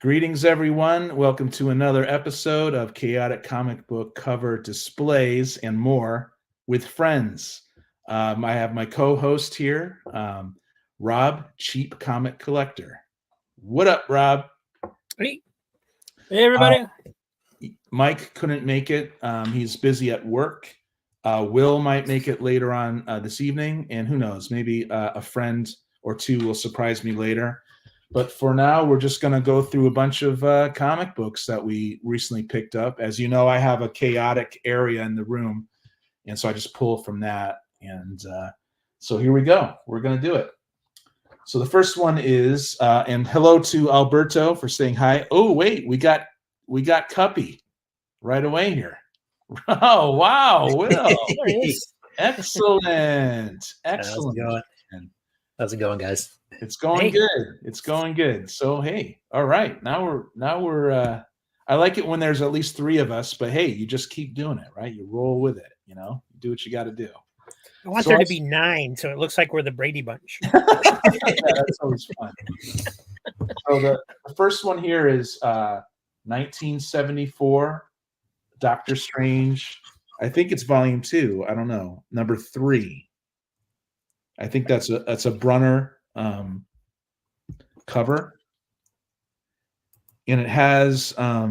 Greetings, everyone. Welcome to another episode of Chaotic Comic Book Cover Displays and More with Friends. I have my co-host here, Rob, Cheap Comic Collector. What up, Rob? Hey, everybody. Mike couldn't make it. He's busy at work. Will might make it later on this evening, and who knows, maybe a friend or two will surprise me later. But for now, we're just going to go through a bunch of comic books that we recently picked up. As you know, I have a chaotic area in the room, and so I just pull from that. And so here we go. We're going to do it. So the first one is, and hello to Alberto for saying hi. Oh, wait, we got Cuppy right away here. Oh, wow, Will. Excellent. Excellent. How's it going, guys? It's going good. It's going good. So hey, all right. Now we're I like it when there's at least three of us, but hey, you just keep doing it, right? You roll with it, do what you got to do. I want there to be 9, so it looks like we're the Brady Bunch. Yeah, that's always fun. So the first one here is 1974, Doctor Strange. I think it's volume 2. I don't know. Number 3. I think that's a Brunner cover, and it has I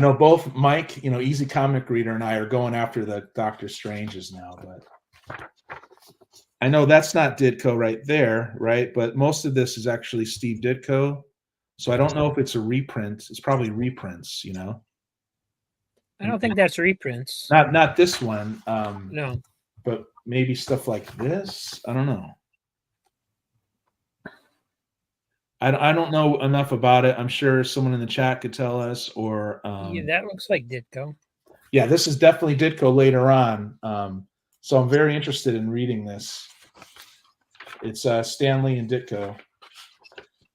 know both Mike, Easy Comic Reader, and I are going after the Doctor Stranges now, but I know that's not Ditko right there, right? But most of this is actually Steve Ditko, so I don't know if it's a reprint. It's probably reprints, I don't think that's reprints. Not this one. No, but maybe stuff like this. I don't know. I don't know enough about it. I'm sure someone in the chat could tell us. Or yeah, that looks like Ditko. Yeah, this is definitely Ditko later on. So I'm very interested in reading this. It's Stanley and Ditko.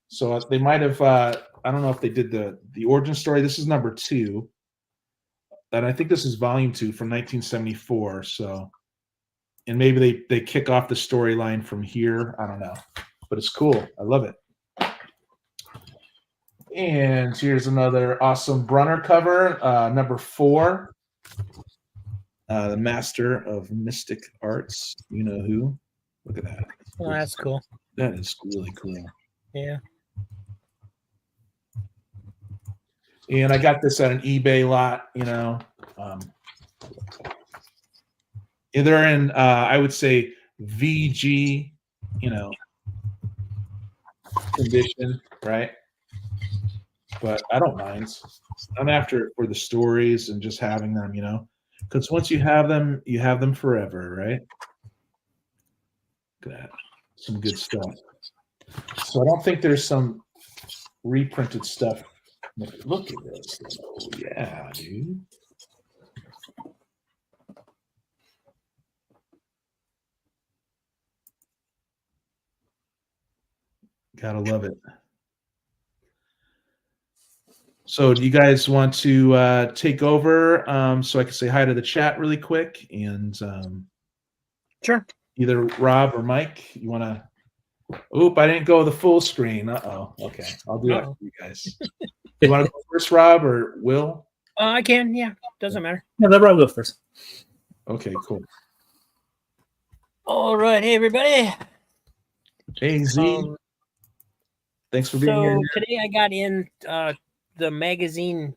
So they might have. I don't know if they did the origin story. This is number 2, and I think this is volume 2 from 1974. So, and maybe they kick off the storyline from here. I don't know, but it's cool. I love it. And here's another awesome Brunner cover, number 4. The Master of Mystic Arts. You know who? Look at that. Oh, that's cool. That is really cool. Yeah. And I got this at an eBay lot, they're in, I would say, VG, condition, right? But I don't mind. I'm after it for the stories and just having them, because once you have them forever, right? Look at that. Some good stuff. So I don't think there's some reprinted stuff. Look at this. Oh, yeah, dude. Gotta love it. So do you guys want to take over so I can say hi to the chat really quick? And Sure. Either Rob or Mike, you want to? Oop, I didn't go the full screen. Uh-oh. Okay, I'll do it for you guys. You want to go first, Rob, or Will? I can, yeah. Doesn't matter. Yeah, let Rob go first. Okay, cool. All right. Hey, everybody. Hey, Z. Thanks for being here. So today I got in the magazine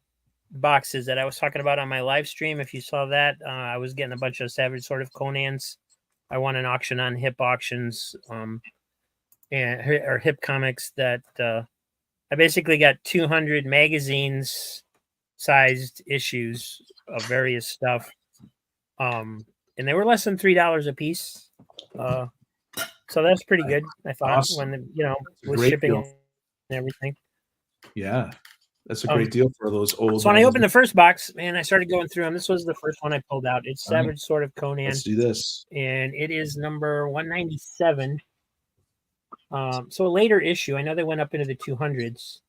boxes that I was talking about on my live stream. If you saw that, I was getting a bunch of Savage Sort of Conans. I won an auction on Hip Auctions or Hip Comics that I basically got 200 magazines sized issues of various stuff. And they were less than $3 a piece. So that's pretty good, I thought, awesome. When with shipping deal. And everything. Yeah. That's a great deal for those old. So when I opened the first box, man, I started going through them. This was the first one I pulled out. It's Savage Sort of Conan. Let's do this. And it is number 197. So a later issue. I know they went up into the 200s.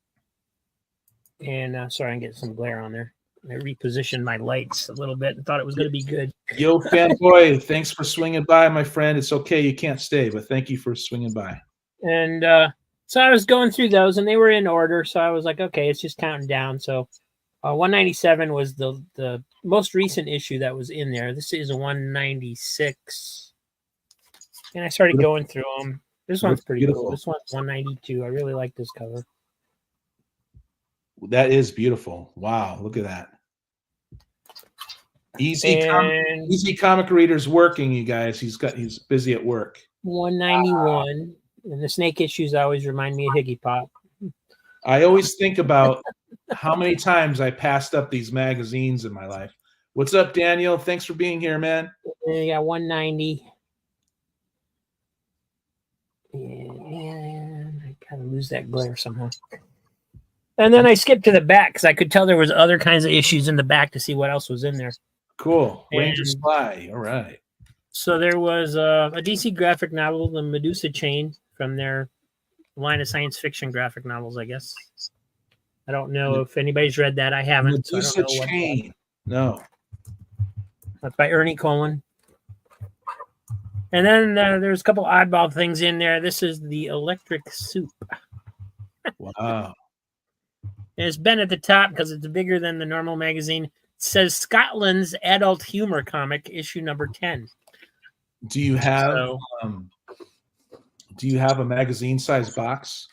And sorry, I'm getting some glare on there. I repositioned my lights a little bit and thought it was going to be good. Yo, fanboy, thanks for swinging by, my friend. It's okay, you can't stay, but thank you for swinging by. And So I was going through those, and they were in order. So I was like, okay, it's just counting down. So 197 was the most recent issue that was in there. This is a 196, and I started going through them. This one's pretty cool. This one's 192. I really like this cover. That is beautiful. Wow, look at that. Easy comic readers working, you guys. He's busy at work. 191. And the snake issues always remind me of Higgy Pop. I always think about how many times I passed up these magazines in my life. What's up, Daniel? Thanks for being here, man. You got 190. And I gotta lose that glare somehow. And then I skipped to the back because I could tell there was other kinds of issues in the back to see what else was in there. Cool. Ranger Spy. All right. So there was a DC graphic novel, The Medusa Chain, from their line of science fiction graphic novels, I guess. I don't know if anybody's read that. I haven't. Medusa Chain. No. That's by Ernie Cohen. And then there's a couple oddball things in there. This is the Electric Soup. Wow. And it's been at the top because it's bigger than the normal magazine. It says Scotland's Adult Humor Comic, issue number 10. Do you have a magazine-sized box?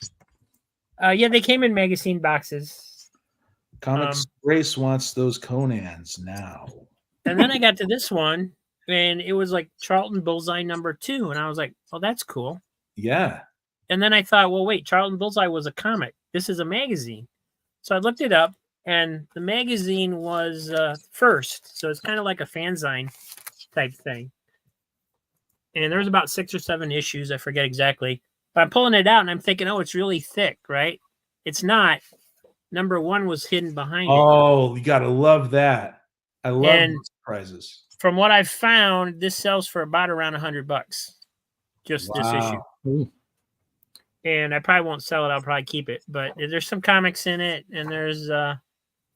Yeah, they came in magazine boxes. Comics Grace wants those Conans now. And then I got to this one, and it was like Charlton Bullseye number 2, and I was like, "Oh, that's cool." Yeah. And then I thought, well, wait, Charlton Bullseye was a comic. This is a magazine. So I looked it up, and the magazine was first, so it's kind of like a fanzine type thing. And there's about 6 or 7 issues. I forget exactly. But I'm pulling it out, and I'm thinking, oh, it's really thick, right? It's not. Number 1 was hidden behind it. Oh, you got to love that. I love those surprises. From what I've found, this sells for about around $100. Just this issue. Ooh. And I probably won't sell it. I'll probably keep it. But there's some comics in it, and there's and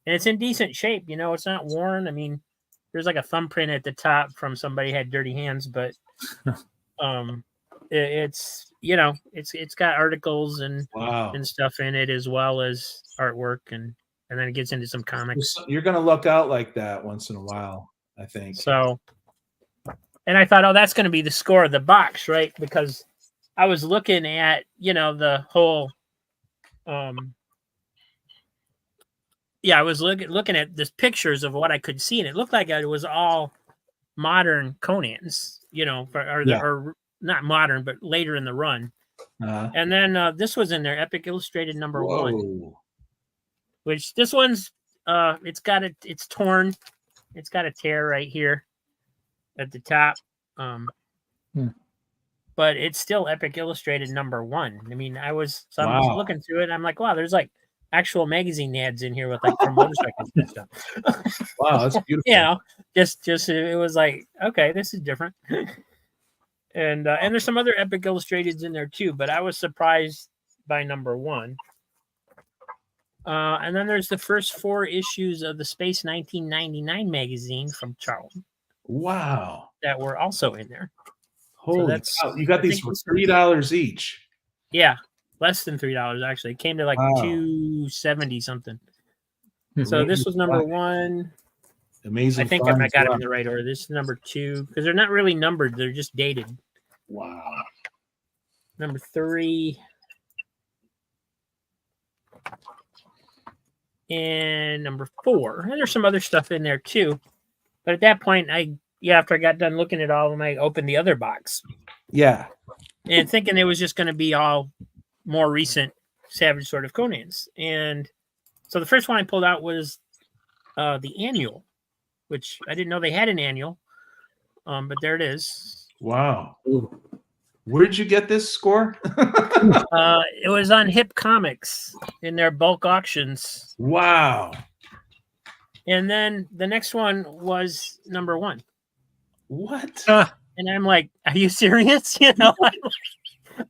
it's in decent shape. You know, it's not worn. I mean, there's like a thumbprint at the top from somebody who had dirty hands, but it's it's got articles and stuff in it as well as artwork, and then it gets into some comics. You're gonna look out like that once in a while, I think. So, and I thought, oh, that's going to be the score of the box, right? Because I was looking at the whole I was looking at this pictures of what I could see, and it looked like it was all modern Conans, or not modern, but later in the run. And then this was in there, Epic Illustrated number 1, which this one's it's torn, it's got a tear right here at the top, but it's still Epic Illustrated number 1. I mean, I was looking through it, I'm like, wow, there's like actual magazine ads in here with like for motorcycles and stuff. Wow, that's beautiful. Just it was like, okay, this is different. And there's some other Epic Illustrateds in there too, but I was surprised by number 1. And then there's the first 4 issues of the Space 1999 magazine from Charlton. Wow, that were also in there. Holy cow. You got these for $3 each. Yeah. Less than $3 actually. It came to like $2.70 something. So this was number 1. Amazing. I think I got them in the right order. This is number 2 because they're not really numbered; they're just dated. Wow. Number 3 and number 4. And there's some other stuff in there too. But at that point, after I got done looking at all of them, I opened the other box. Yeah. And thinking it was just going to be all more recent Savage Sword of Conans. And so the first one I pulled out was the annual, which I didn't know they had an annual, but there it is. Wow. Where did you get this score? It was on Hip Comics in their bulk auctions. Wow. And then the next one was number 1. What? And I'm like, are you serious?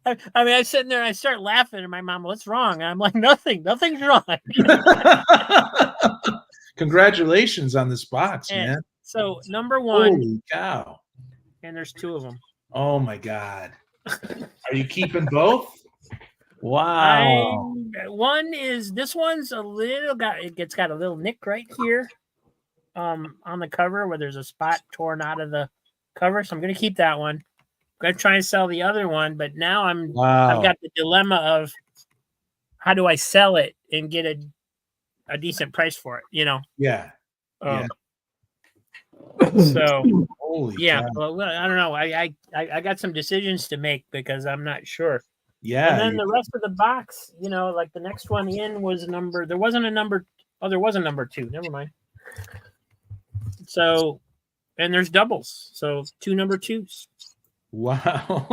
I mean, I'm sitting there, I start laughing, and my mom, what's wrong? And I'm like, nothing's wrong. Congratulations on this box, man. So number 1. Holy cow. And there's 2 of them. Oh my God. Are you keeping both? Wow. This one's a little it's got a little nick right here, on the cover where there's a spot torn out of the cover. So I'm gonna keep that one. I'm gonna try and sell the other one, but now I've got the dilemma of how do I sell it and get a decent price for it, you know? Yeah. So Holy yeah, cow. well, I don't know. I got some decisions to make because I'm not sure. Yeah. And then the rest of the box, you know, like the next one in was there wasn't a number. Oh, there was a number 2. Never mind. So, and there's doubles. So 2 number 2s. Wow.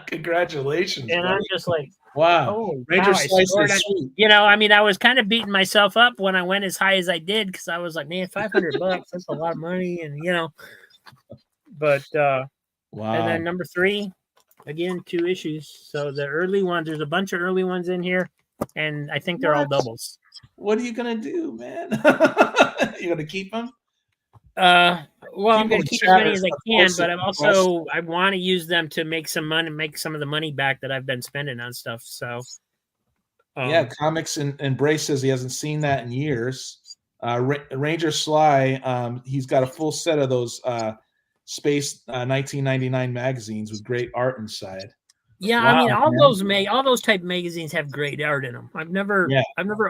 Congratulations. And buddy. I'm just like, wow. oh, Ranger wow, Slice is sweet. you know, I mean, I was kind of beating myself up when I went as high as I did because I was like, man, $500, that's a lot of money. And, you know, but, Wow. And then number 3, again, 2 issues. So the early ones, there's a bunch of early ones in here, and I think they're all doubles. What are you gonna do, man? You gonna keep them? Well, I'm gonna keep as many as I can, but I want to use them to make some money, make some of the money back that I've been spending on stuff. So yeah, Comics and Bray says he hasn't seen that in years. Ranger Sly, he's got a full set of those Space 1999 magazines with great art inside. Yeah, wow, I mean, all those type of magazines have great art in them. I've never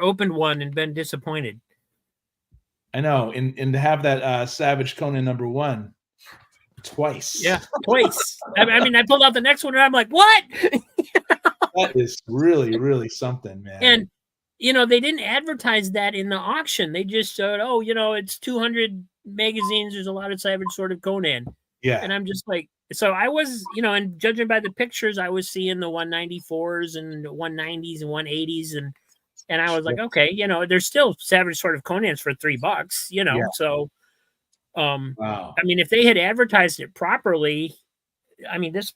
opened one and been disappointed. I know, and to have that Savage Conan #1 twice. Yeah, twice. I mean, I pulled out the next one and I'm like, what? That is really, really something, man. And you know, they didn't advertise that in the auction. They just said, oh, you know, it's 200 magazines. There's a lot of Savage Sword of Conan. Yeah. And I'm just like, so I was, you know, and judging by the pictures, I was seeing the 194s and 190s and 180s. And I was like, okay, you know, there's still Savage Sword of Conan's for $3, you know? Yeah. So, wow. I mean, if they had advertised it properly, I mean, it's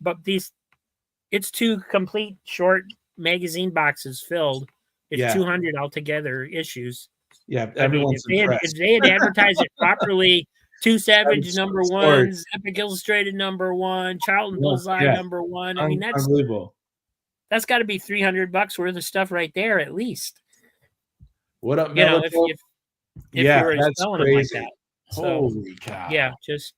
2 complete short magazine boxes filled. It's 200 altogether issues. Yeah, everyone's impressed. If they had advertised it properly, 2 Savage #1s, Epic Illustrated #1, Charlton Bullseye #1. I mean, that's unbelievable. That's got to be $300 worth of stuff right there, at least. What up, you know, if you were selling it like that. Holy cow! Yeah, just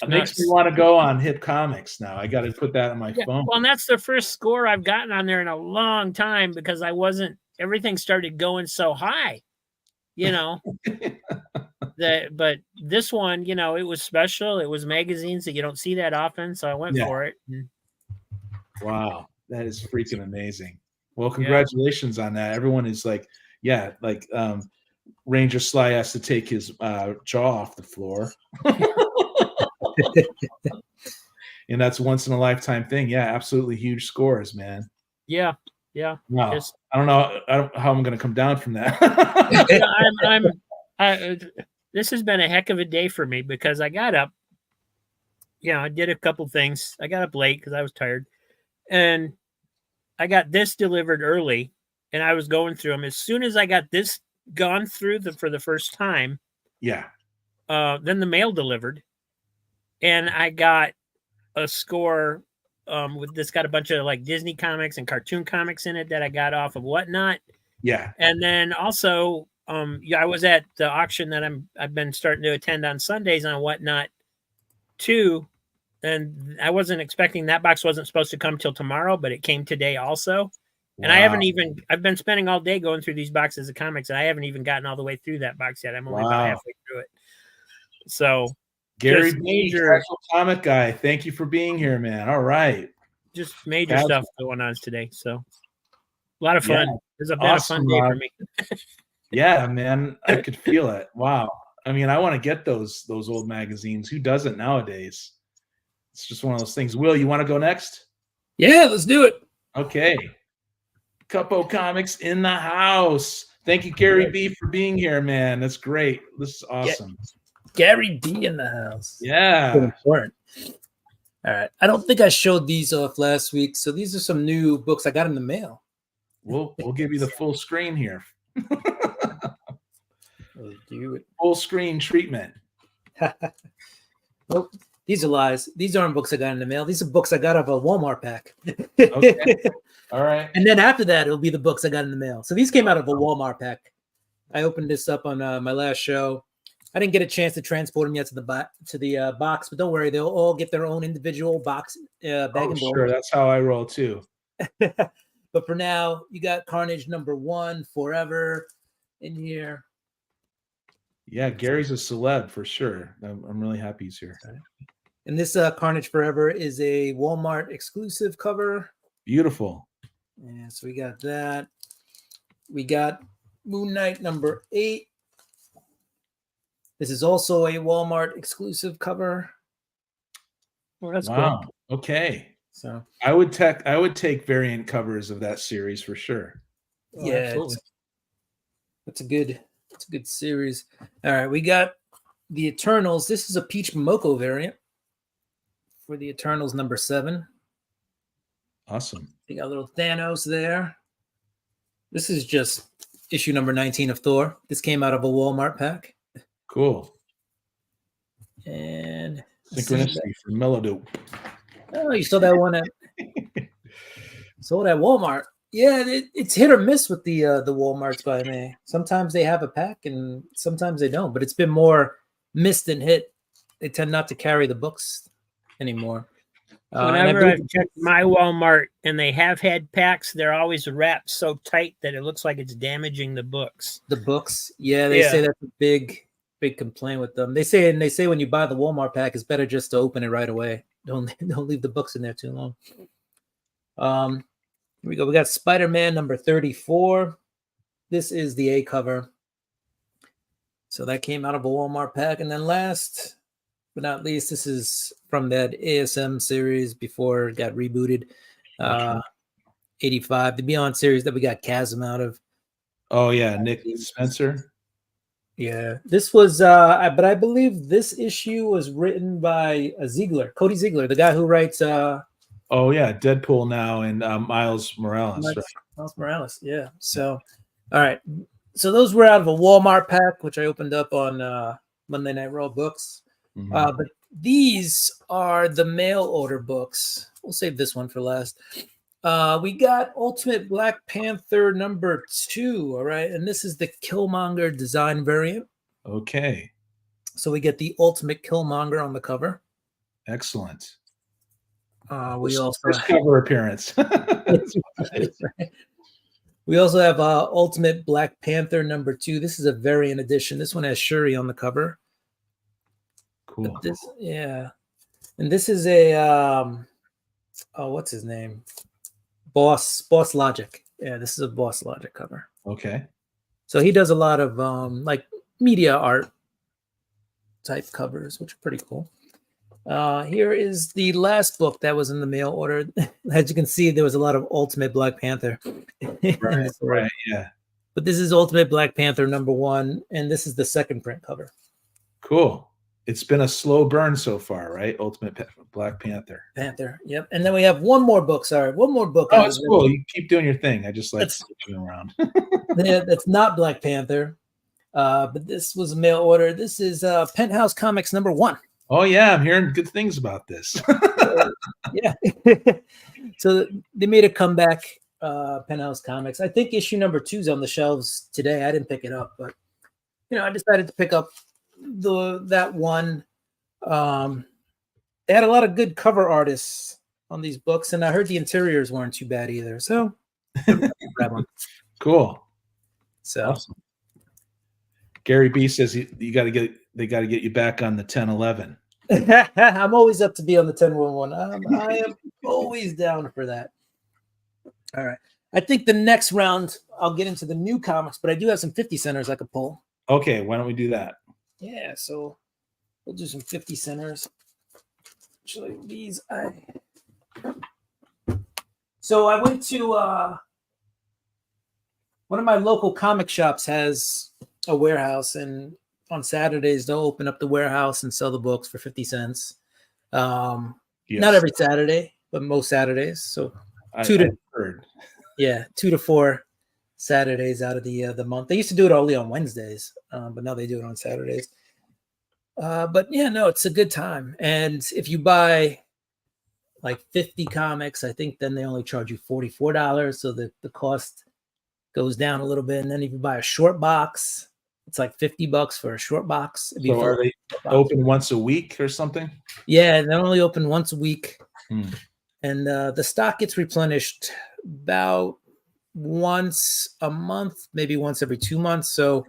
it makes me want to go on Hip Comics now. I got to put that on my phone. Well, and that's the first score I've gotten on there in a long time because everything started going so high, you know. But this one, you know, it was special. It was magazines that you don't see that often, so I went for it. Wow, that is freaking amazing. Well, congratulations on that. Everyone is like, Ranger Sly has to take his jaw off the floor. And that's once in a lifetime thing. Yeah, absolutely huge scores, man. Yeah. Wow. I don't know how I'm going to come down from that. This has been a heck of a day for me because I got up. Yeah, I did a couple things. I got up late because I was tired, and I got this delivered early, and I was going through them. As soon as I got this gone through for the first time, then the mail delivered, and I got a score with this got a bunch of like Disney comics and cartoon comics in it that I got off of Whatnot. Yeah, and then also I was at the auction that I've been starting to attend on Sundays on Whatnot too, and I wasn't expecting that box wasn't supposed to come till tomorrow, but it came today also. And I've been spending all day going through these boxes of comics, and I haven't even gotten all the way through that box yet. I'm only about halfway through it. So Gary B, Casual Comic Guy, thank you for being here, man. All right. Just major stuff going on today. So a lot of fun. It's been a fun day for me. Yeah, man. I could feel it. Wow. I mean, I want to get those old magazines. Who doesn't nowadays? It's just one of those things. Will, you want to go next? Yeah, let's do it. Okay. Cupo Comics in the house. Thank you, Gary B, for being here, man. That's great. This is awesome. Gary D in the house. Yeah. Important. All right. I don't think I showed these off last week, so these are some new books I got in the mail. We'll give you the full screen here. Let's do it. Full screen treatment. Oh, These are lies. These aren't books I got in the mail. These are books I got out of a Walmart pack. Okay. All right. And then after that, it'll be the books I got in the mail. So these came out of a Walmart pack. I opened this up on my last show. I didn't get a chance to transport them yet to the box, but don't worry, they'll all get their own individual box bag and board. Sure, that's how I roll too. But for now, you got Carnage #1 Forever in here. Yeah, Gary's a celeb for sure. I'm really happy he's here. And this Carnage Forever is a Walmart exclusive cover. Beautiful. Yeah, so we got that. We got Moon Knight #8. This is also a Walmart exclusive cover. Well, that's Wow. cool. Okay. So I would take variant covers of that series for sure. Oh, yeah, absolutely. it's a good series. All right, we got the Eternals. This is a Peach Momoko variant for the Eternals #7. Awesome. We got a little Thanos there. This is just issue #19 of Thor. This came out of a Walmart pack. Cool. And Synchronicity for Melodope. oh, you saw that one at Walmart. Yeah, it's hit or miss with the Walmarts by me. Sometimes they have a pack and sometimes they don't, but it's been more miss than hit. They tend not to carry the books anymore. Whenever I've checked my Walmart and they have had packs, they're always wrapped so tight that it looks like it's damaging the books. The books, yeah, they say that's a big complaint with them. They say when you buy the Walmart pack, it's better just to open it right away. Don't leave the books in there too long. Here we go. We got Spider-Man #34. This is the A cover. So that came out of a Walmart pack. And then last but not least, this is from that ASM series before it got rebooted. 85, the Beyond series that we got Chasm out of. Oh yeah, Nick Spencer. Yeah, this was but I believe this issue was written by Ziegler, Cody Ziegler, the guy who writes Oh yeah, Deadpool now and Miles Morales. Right? Miles Morales, yeah. So all right. So those were out of a Walmart pack, which I opened up on Monday Night Raw books. Mhm. But these are the mail order books. We'll save this one for last. We got Ultimate Black Panther #2, all right? And this is the Killmonger design variant. Okay. So we get the Ultimate Killmonger on the cover. Excellent. We also first cover appearance. We also have Ultimate Black Panther #2. This is a variant edition. This one has Shuri on the cover. Cool. But this, yeah, and this is a what's his name? Boss Logic. Yeah, this is a Boss Logic cover. Okay. So he does a lot of like media art type covers, which are pretty cool. Here is the last book that was in the mail order. As you can see, there was a lot of Ultimate Black Panther. Right, yeah. But this is Ultimate Black Panther #1, and this is the second print cover. Cool. It's been a slow burn so far, right? Ultimate Black Panther. Yep. And then we have one more book. Sorry, one more book. Oh, it's cool. You keep doing your thing. I just like switching around. Yeah, that's not Black Panther, but this was a mail order. This is Penthouse Comics #1. Oh yeah, I'm hearing good things about this. Yeah. So they made a comeback, Penthouse Comics. I think issue #2 is on the shelves today. I didn't pick it up, but I decided to pick up that one. They had a lot of good cover artists on these books, and I heard the interiors weren't too bad either. So grab one. Cool. So awesome. Gary B says they got to get you back on the 10-11. I'm always up to be on the 10-1-1. I am always down for that. All right. I think the next round I'll get into the new comics, but I do have some 50 centers I could pull. Okay, why don't we do that? Yeah, so we'll do some 50 centers. Actually, these So I went to one of my local comic shops has a warehouse, and on Saturdays they'll open up the warehouse and sell the books for 50 cents. Not every Saturday, but most Saturdays. So 2 to 4 Saturdays out of the month. They used to do it only on Wednesdays, but now they do it on Saturdays. But yeah, no, it's a good time. And if you buy like 50 comics, I think then they only charge you $44. So the cost goes down a little bit. And then if you buy a short box, it's like $50 for a short box. So are they open once a week or something? Yeah, they're only open once a week. Hmm. And the stock gets replenished about once a month, maybe once every 2 months. So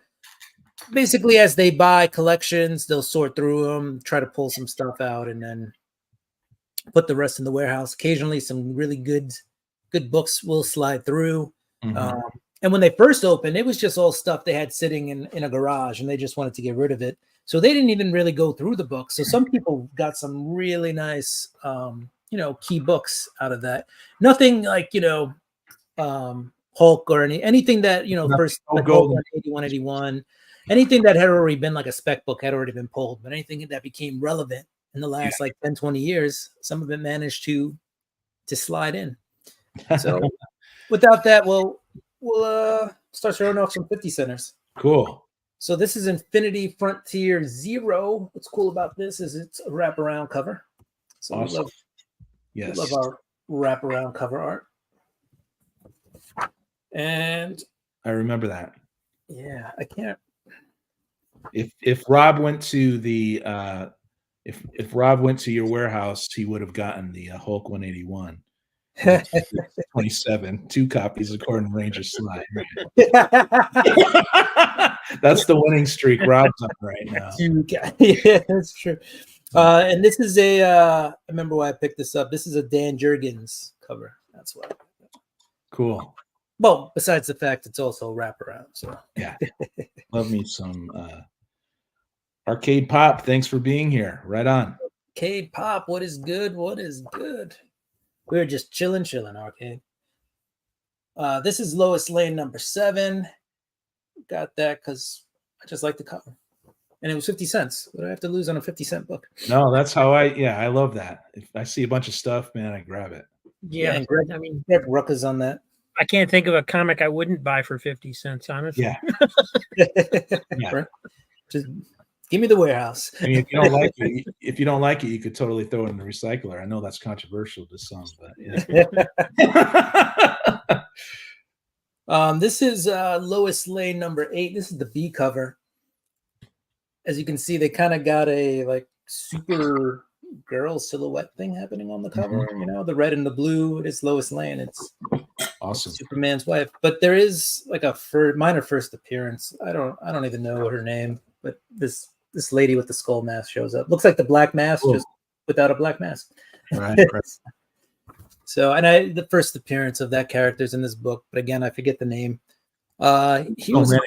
basically, as they buy collections, they'll sort through them, try to pull some stuff out, and then put the rest in the warehouse. Occasionally, some really good books will slide through. Mhm. And when they first opened, it was just all stuff they had sitting in a garage, and they just wanted to get rid of it. So they didn't even really go through the books. So some people got some really nice, key books out of that. Nothing like, Hulk or anything that, first like Hulk 181, 81, anything that had already been like a spec book had already been pulled, but anything that became relevant in the last like 10, 20 years, some of it managed to slide in. So without that, we'll start showing off some 50 centers. Cool. So this is Infinity Frontier Zero. What's cool about this is it's a wraparound cover. So awesome. we love our wraparound cover art. And I remember that. Yeah, I can't. If Rob went to the if Rob went to your warehouse, he would have gotten the Hulk 181. 27, 2 copies according to Ranger Slide. That's the winning streak Rob's on right now. Yeah, that's true. And this is I remember why I picked this up. This is a Dan Jurgens cover. That's why. Cool. Well, besides the fact it's also a wraparound. So yeah, love me some Arcade Pop. Thanks for being here. Right on. Arcade Pop. What is good? What is good? We're just chilling, Arcade. This is Lois Lane number 7. Got that because I just like the cover. And it was 50 cents. What do I have to lose on a 50-cent book? No, that's how I love that. If I see a bunch of stuff, man, I grab it. Yeah, and Greg, Greg Rucka's on that. I can't think of a comic I wouldn't buy for 50 cents, honestly. Yeah. Yeah. Just give me the warehouse. I mean, if you don't like it, you could totally throw it in the recycler. I know that's controversial to some, but yeah. This is Lois Lane number 8. This is the B cover. As you can see, they kind of got a like super girl silhouette thing happening on the cover. Mm-hmm. The red and the blue. It is Lois Lane. It's awesome. Superman's wife. But there is like a minor first appearance. I don't even know her name, but this lady with the skull mask shows up. Looks like the Black Mask, just without a black mask. Right. So, and the first appearance of that character is in this book, but again, I forget the name. He was many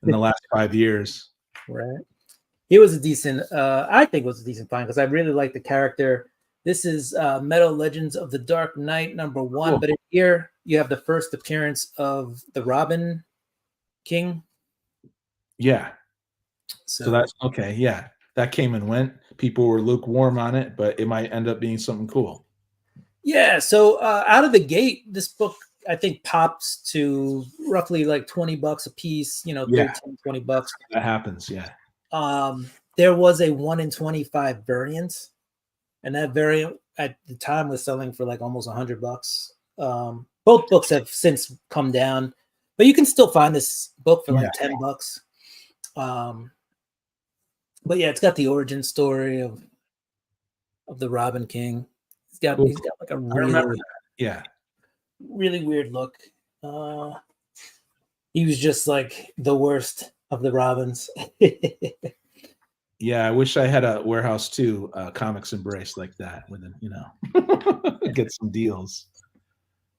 in the last 5 years. Right. He was a decent, I think was a decent find because I really like the character. This is Metal Legends of the Dark Knight number 1, cool. But in here you have the first appearance of the Robin King. Yeah. So that's okay. Yeah. That came and went. People were lukewarm on it, but it might end up being something cool. Yeah. So out of the gate, this book, I think, pops to roughly like $20 a piece, 13, $20. That happens. Yeah. There was a 1 in 25 variant, and that variant at the time was selling for like almost $100. Both books have since come down, but you can still find this book for like $10. But yeah, it's got the origin story of the Robin King. He's got like a really weird look. He was just like the worst of the Robins. Yeah, I wish I had a warehouse too, Comics Embrace like that with him, get some deals.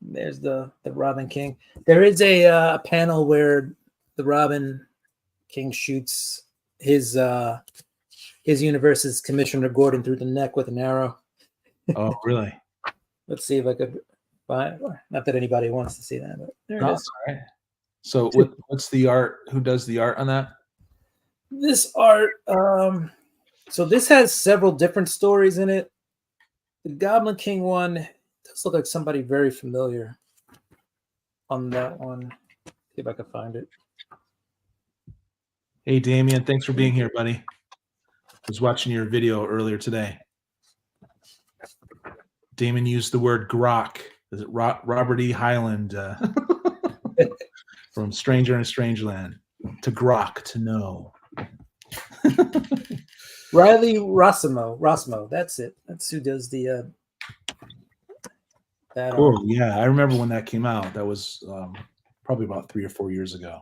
There's the Robin King. There is a panel where the Robin King shoots his universe's Commissioner Gordon through the neck with an arrow. Oh, really? Let's see if I could find. Not that anybody wants to see that, but there it is. All right. So what's the art? Who does the art on that? This art, so this has several different stories in it. The Goblin King one does look like somebody very familiar on that one. See if I can find it. Hey, Damien, thanks for being here, buddy. I was watching your video earlier today. Damon used the word grok. Is it Robert E. Hyland from Stranger in a Strange Land? To grok, to know. Riley Rossmo. That's it. That's who does the that Cool. art. Yeah, I remember when that came out. That was probably about 3 or 4 years ago.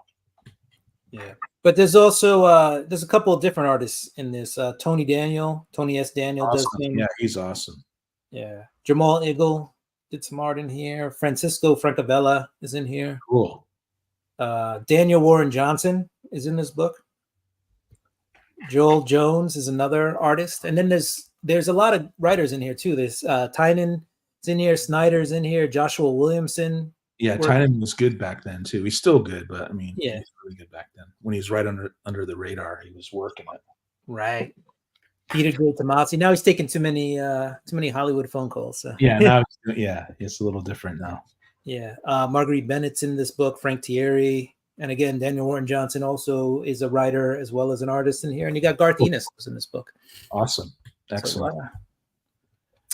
Yeah. But there's also there's a couple of different artists in this. Tony S. Daniel does Awesome. things. Yeah, he's awesome. Yeah. Jamal Eagle did some art in here. Francisco Francavilla is in here. Cool. Daniel Warren Johnson is in this book. Joel Jones is another artist. And then there's a lot of writers in here too. There's Tynan is in here, Snyder's in here, Joshua Williamson. Yeah, Tynan was good back then too. He's still good, but I mean, Yeah, he was really good back then. When he's right under the radar, he was working it. right. Peter Gray Tomasi. Now he's taking too many Hollywood phone calls. So. Yeah, now it's a little different now. Yeah. Marguerite Bennett's in this book, Frank Thierry. And again, Daniel Warren Johnson also is a writer as well as an artist in here. And you got Garth Ennis in this book. Awesome. Excellent. So,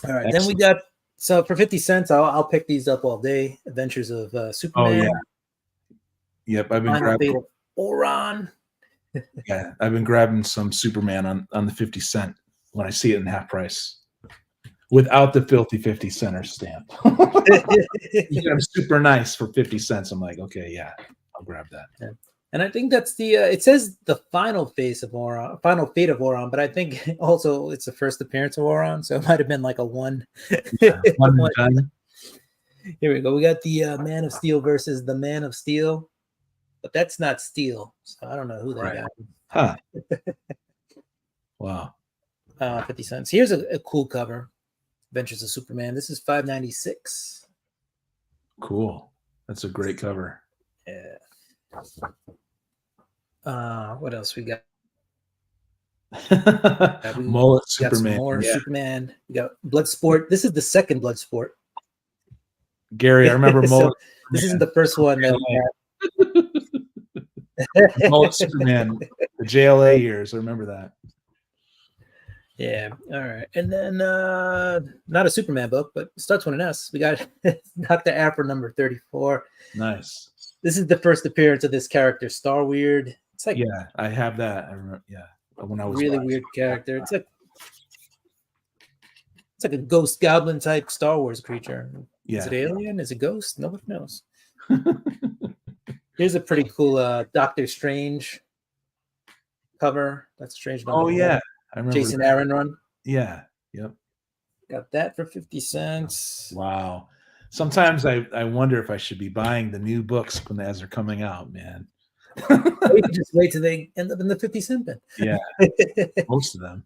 all right. Excellent. Then we got, so for 50 cents, I'll pick these up all day. Adventures of Superman. Oh, yeah. Yep. I've been Final Fate grabbing. of Oron. Yeah, I've been grabbing some Superman on the 50 cent when I see it in half price, without the filthy 50 center stamp. You get them super nice for 50 cents. I'm like, okay, yeah, I'll grab that. Yeah. And I think that's the it says the final fate of Oron, but I think also it's the first appearance of Oron, so it might have been like a one. Yeah, one and done. Here we go. We got the Man of Steel versus the Man of Steel, but that's not Steel, so I don't know who that Right. guy is. Huh. Wow. 50 cents. Here's a cool cover. Adventures of Superman. This is $5.96. Cool. That's a great cover. Yeah. What else we got? Mullet We got some Superman. more Yeah. Superman. We got Bloodsport. This is the second Bloodsport. Gary, I remember So, Mullet. this isn't the first one that Mullet Superman, the JLA years. I remember that. Yeah. All right. And then not a Superman book, but starts with an S. We got Dr. Afro number 34. Nice. This is the first appearance of this character, Star Weird. It's like Yeah, I have that. I remember. Yeah, when I was really watching. weird character. It's like a ghost goblin type Star Wars creature. Yeah. Is it alien? Is it ghost? Nobody knows. Here's a pretty cool Doctor Strange cover. That's Strange. Oh yeah, I remember. Jason Aaron run. Yeah. Yep. Got that for 50 cents. Wow. Sometimes I wonder if I should be buying the new books as they're coming out, man. We can just wait till they end up in the 50 cent bin. Yeah, most of them.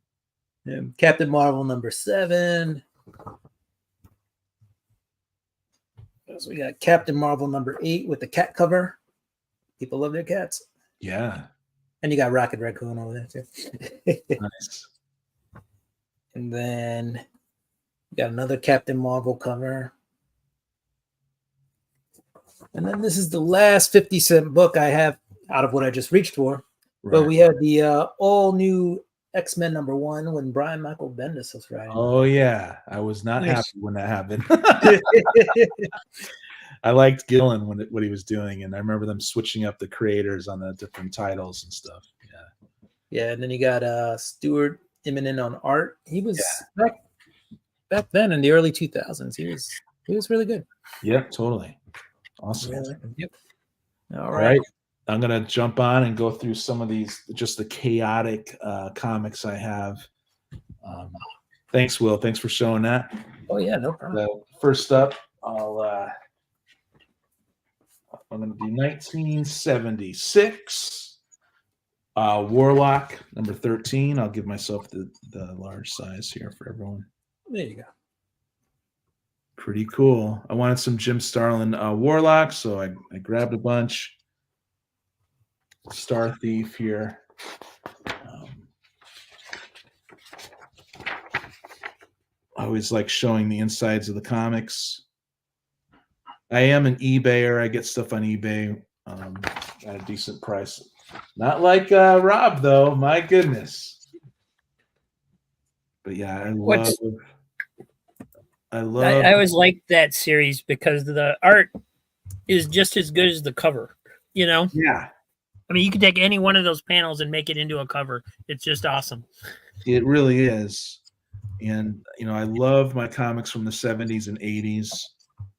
Yeah. Captain Marvel number 7. So we got Captain Marvel number 8 with the cat cover. People love their cats. Yeah. And you got Rocket Raccoon over there too. Nice. And then we got another Captain Marvel cover. And then this is the last 50 cent book I have out of what I just reached for. Right. But we had the all new X-Men number 1 when Brian Michael Bendis was writing. Oh yeah, I was not Nice. happy when that happened. I liked Gillen what he was doing, and I remember them switching up the creators on the different titles and stuff. Yeah. Yeah, and then you got Stuart Immonen on art. He was back then in the early 2000s. He was really good. Yep, totally. Awesome. Really? Yep. All All right. right. I'm going to jump on and go through some of these, just the chaotic comics I have. Thanks, Will. Thanks for showing that. Oh yeah, no problem. So first up, I'm going to do 1976. Warlock number 13. I'll give myself the large size here for everyone. There you go. Pretty cool. I wanted some Jim Starlin Warlock, so I grabbed a bunch. Star Thief here. I always like showing the insides of the comics. I am an eBayer. I get stuff on eBay at a decent price. Not like Rob though. My goodness. But yeah, I I always liked that series because the art is just as good as the cover. You know? Yeah. I mean, you can take any one of those panels and make it into a cover. It's just awesome. It really is. And, you know, I love my comics from the 70s and 80s.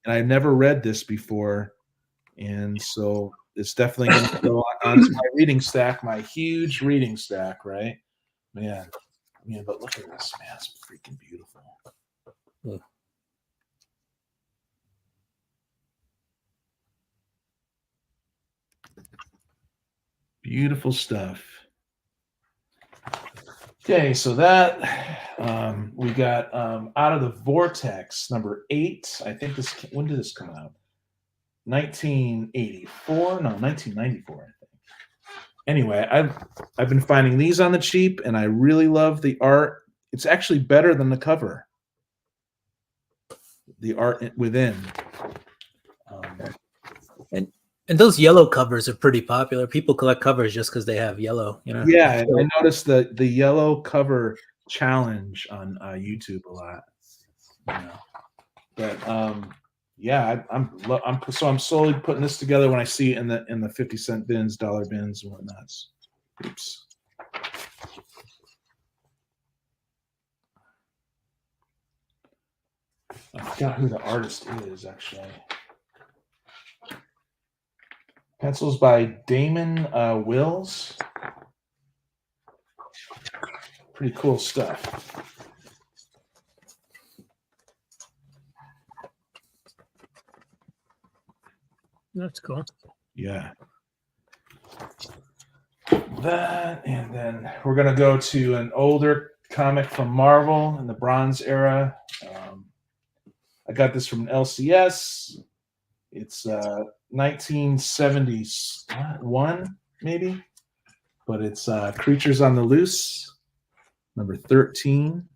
And I've never read this before. And so it's definitely going to go onto my reading stack, my huge reading stack, right? Man, but look at this, man. It's freaking beautiful. Yeah. Beautiful stuff. Okay, so that we got Out of the Vortex number 8. I think when did this come out? 1984? No, 1994. I think. Anyway, I've been finding these on the cheap, and I really love the art. It's actually better than the cover. The art within. And those yellow covers are pretty popular. People collect covers just because they have yellow, you know. Yeah, and I noticed the yellow cover challenge on YouTube a lot. You know. But yeah, I'm slowly putting this together when I see it in the 50-cent bins, dollar bins, and whatnot. Oops. I forgot who the artist is actually. Pencils by Damon Wills. Pretty cool stuff. That's cool. Yeah. That, and then we're going to go to an older comic from Marvel in the Bronze Era. I got this from LCS. It's 1971, maybe, but it's Creatures on the Loose, number 13.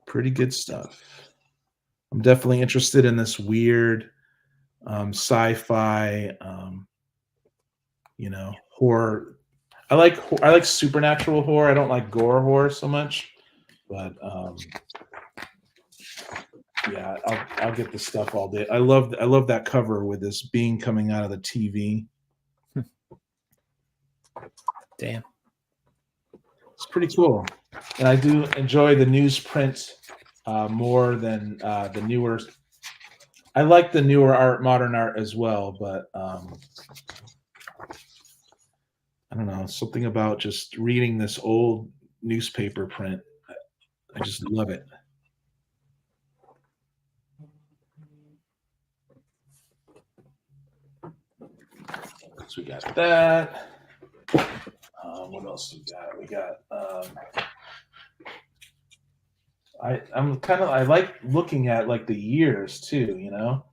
Pretty good stuff. I'm definitely interested in this weird sci-fi, horror. I like supernatural horror. I don't like gore horror so much, but yeah, I'll get this stuff all day. I love that cover with this being coming out of the TV. Damn, it's pretty cool, and I do enjoy the newsprint more than the newer. I like the newer art, modern art as well, but I don't know, something about just reading this old newspaper print. I just love it. So we got that. What else we got? We got. I like looking at like the years too. You know,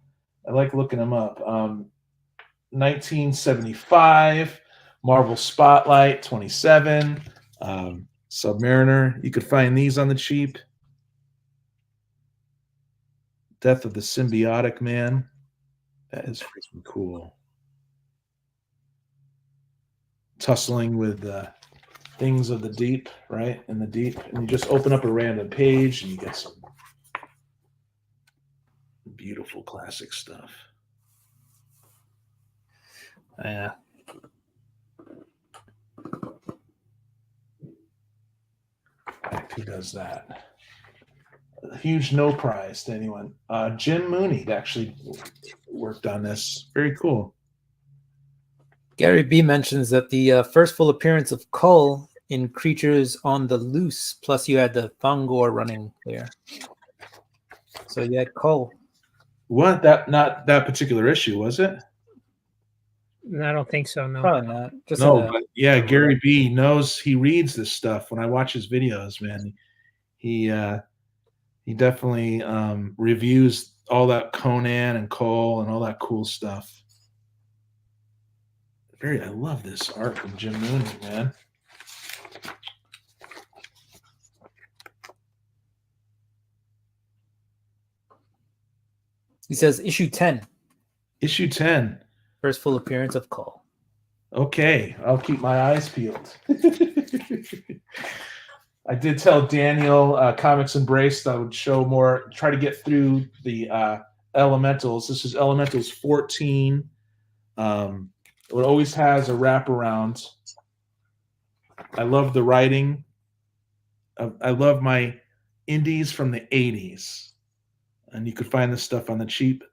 I like looking them up. 1975, Marvel Spotlight 27, Submariner. You could find these on the cheap. Death of the Symbiotic Man. That is freaking cool. Tussling with things of the deep, right? In the deep. And you just open up a random page and you get some beautiful classic stuff. yeah. Who does that? A huge no prize to anyone. Jim Mooney actually worked on this. Very cool. Gary B mentions that the first full appearance of Cull in Creatures on the Loose, plus you had the Thongor running there. So you had Cull. What? Not that particular issue, was it? I don't think so. No, Probably not. Just no, but yeah, Gary B knows. He reads this stuff. When I watch his videos, man, he definitely reviews all that Conan and Cole and all that cool stuff. I love this art from Jim Mooney, man. He says issue 10. Issue 10. First full appearance of Cull. Okay, I'll keep my eyes peeled. I did tell Daniel, Comics Embraced, I would show more, try to get through the Elementals. This is Elementals 14. It always has a wraparound. I love the writing. I love my indies from the 80s. And you could find this stuff on the cheap.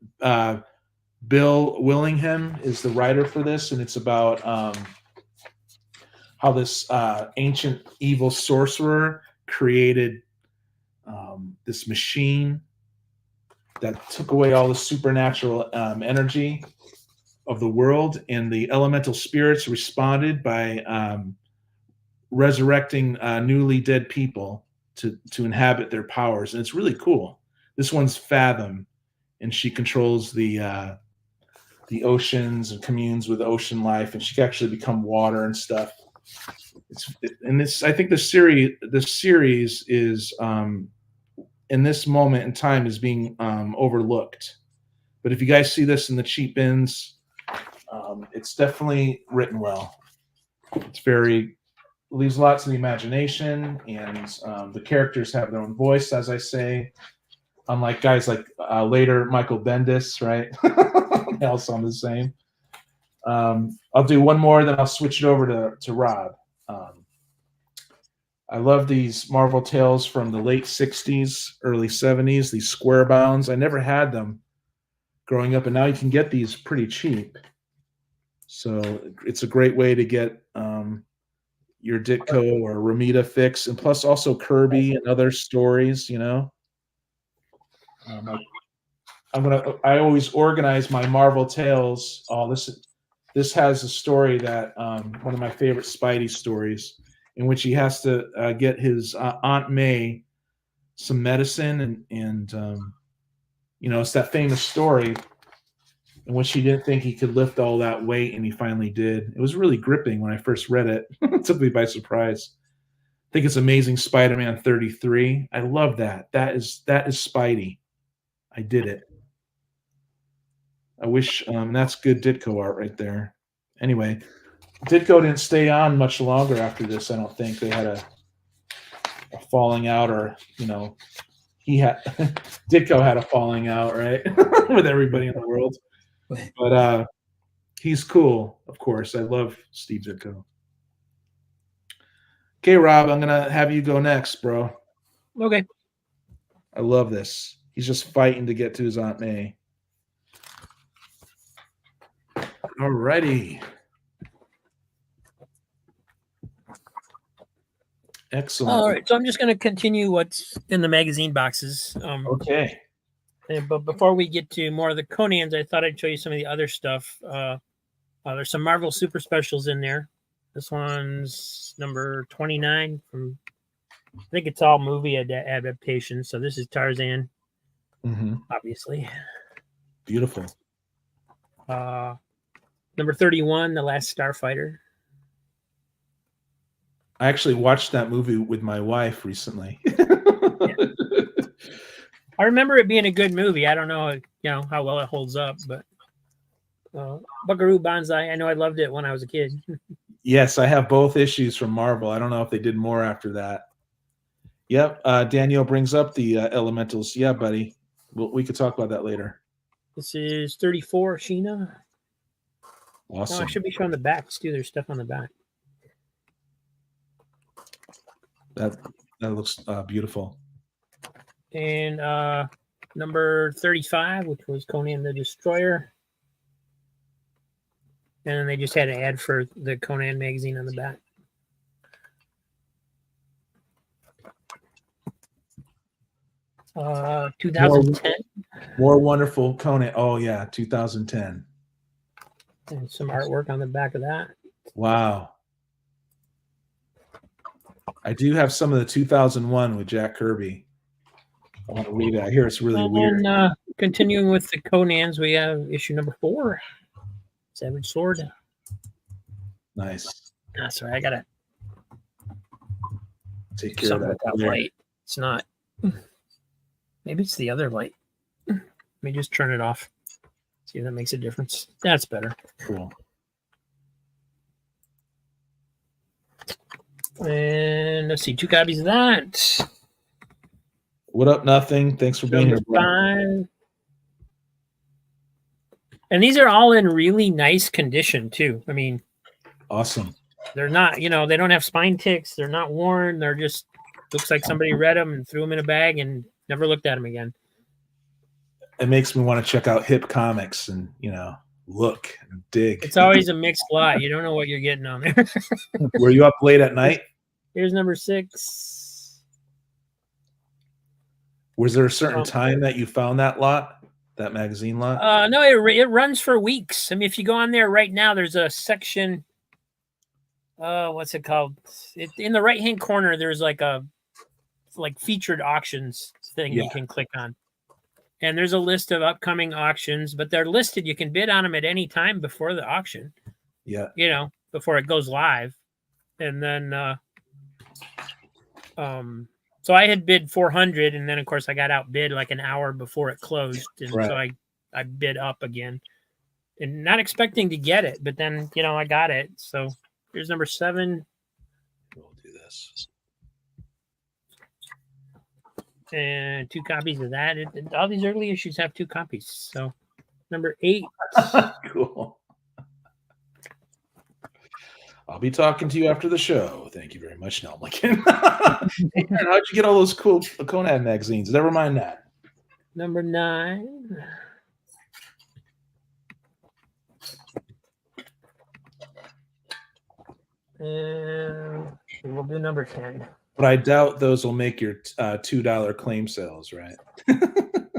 Bill Willingham is the writer for this, and it's about how this ancient evil sorcerer created this machine that took away all the supernatural energy of the world, and the elemental spirits responded by resurrecting newly dead people to inhabit their powers. And it's really cool. This one's Fathom, and she controls the oceans and communes with ocean life, and she can actually become water and stuff. I think the series is in this moment in time is being overlooked. But if you guys see this in the cheap bins, it's definitely written well. It's leaves lots of the imagination, and the characters have their own voice, as I say. Unlike guys like later Michael Bendis, right? They all sound the same. I'll do one more, then I'll switch it over to Rob. I love these Marvel Tales from the late 60s, early 70s, these square bounds. I never had them growing up, and now you can get these pretty cheap. So it's a great way to get your Ditko or Ramita fix, and plus also Kirby and other stories, you know. I always organize my Marvel Tales. Oh, this has a story that one of my favorite Spidey stories, in which he has to get his Aunt May some medicine, and you know, it's that famous story in which he didn't think he could lift all that weight, and he finally did. It was really gripping when I first read it. It took me by surprise. I think it's Amazing Spider-Man 33. I love that. That is Spidey. I did it. I wish that's good Ditko art right there. Anyway, Ditko didn't stay on much longer after this. I don't think they had a falling out, or you know, Ditko had a falling out, right, with everybody in the world. But he's cool, of course. I love Steve Ditko. Okay, Rob, I'm gonna have you go next, bro. Okay. I love this. He's just fighting to get to his Aunt May. All righty. Excellent. All right, so I'm just going to continue what's in the magazine boxes. Okay. But before we get to more of the Conans, I thought I'd show you some of the other stuff. There's some Marvel Super Specials in there. This one's number 29 from, I think it's all movie adaptation. So this is Tarzan, obviously. Beautiful. Number 31, The Last Starfighter. I actually watched that movie with my wife recently. Yeah. I remember it being a good movie. I don't know, you know, how well it holds up, but Buckaroo Banzai, I know I loved it when I was a kid. Yes, I have both issues from Marvel. I don't know if they did more after that. Yep, Daniel brings up the Elementals. Yeah, buddy. We could talk about that later. This is 34, Sheena. Awesome. Oh, I should be showing the backs too. There's stuff on the back. That looks beautiful. And number 35, which was Conan the Destroyer. And then they just had an ad for the Conan magazine on the back. Uh, 2010. More wonderful Conan. Oh yeah, 2010. And some artwork on the back of that. Wow. I do have some of the 2001 with Jack Kirby. I want to read it. I hear it's really weird. And continuing with the Conans, we have issue number 4, Savage Sword. Nice. Ah, sorry, I gotta take care of that light. It's not. Maybe it's the other light. Let me just turn it off. See if that makes a difference. That's better. Cool. And let's see, 2 copies of that. What up, nothing? Thanks for being Number here, bro. 5. And these are all in really nice condition too. I mean, Awesome. they're not, they don't have spine ticks. They're not worn. They're just, looks like somebody read them and threw them in a bag and never looked at them again. It makes me want to check out Hip Comics and, look and dig. It's always a mixed lot. You don't know what you're getting on there. Were you up late at night? Here's number 6. Was there a certain time that you found that magazine lot? No, it runs for weeks. I mean, if you go on there right now, there's a section. What's it called? In the right-hand corner, there's like featured auctions thing you can click on. And there's a list of upcoming auctions, but they're listed. You can bid on them at any time before the auction. Yeah. Before it goes live. And then, so I had bid 400, and then of course I got outbid like an hour before it closed. And so I bid up again and not expecting to get it, but then, I got it. So here's number 7. We'll do this. And 2 copies of that. All these early issues have 2 copies. So number 8. Cool. I'll be talking to you after the show. Thank you very much. No, I'm like, how'd you get all those cool Conan magazines? Never mind that. Number 9. And we'll do number 10. But I doubt those will make your $2 claim sales, right?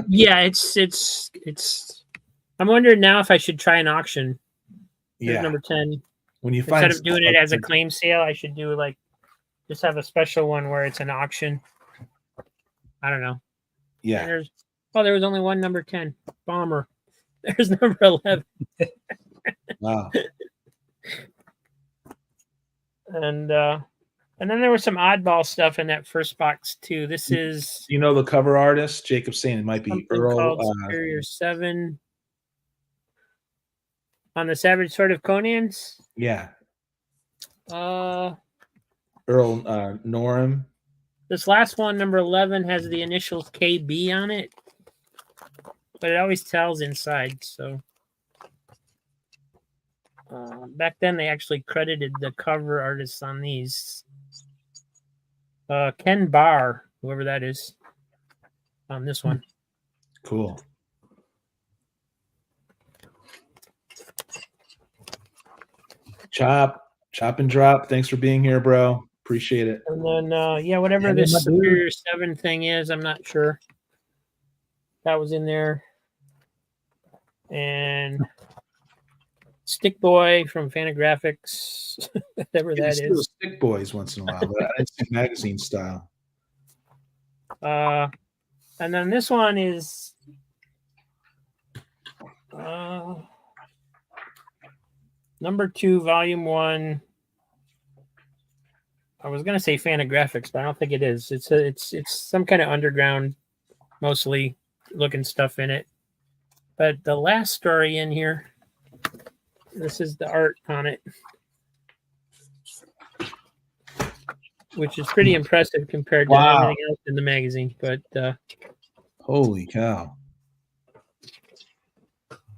Yeah, it's. I'm wondering now if I should try an auction. Here's number 10. When you find instead of doing it as a claim sale, I should do just have a special one where it's an auction. I don't know. Yeah. There was only one number 10. Bomber. There's number 11. Wow. And then there was some oddball stuff in that first box too. This is the cover artist, Jacob's saying it might be Earl Superior 7 on the Savage Sword of Conan's. Yeah. Earl Norham. This last one, number 11, has the initials KB on it, but it always tells inside. So back then, they actually credited the cover artists on these. Ken Barr, whoever that is, on this one. Cool. Chop and drop. Thanks for being here, bro. Appreciate it. And then, whatever this Superior 7 thing is, I'm not sure. That was in there. And Stick Boy from Fantagraphics, whatever that is. Stick Boys once in a while, but I think magazine style. And then this one is number 2, volume 1. I was gonna say Fantagraphics, but I don't think it is. It's some kind of underground, mostly looking stuff in it. But the last story in here, this is the art on it, which is pretty impressive compared to everything else in the magazine. But holy cow,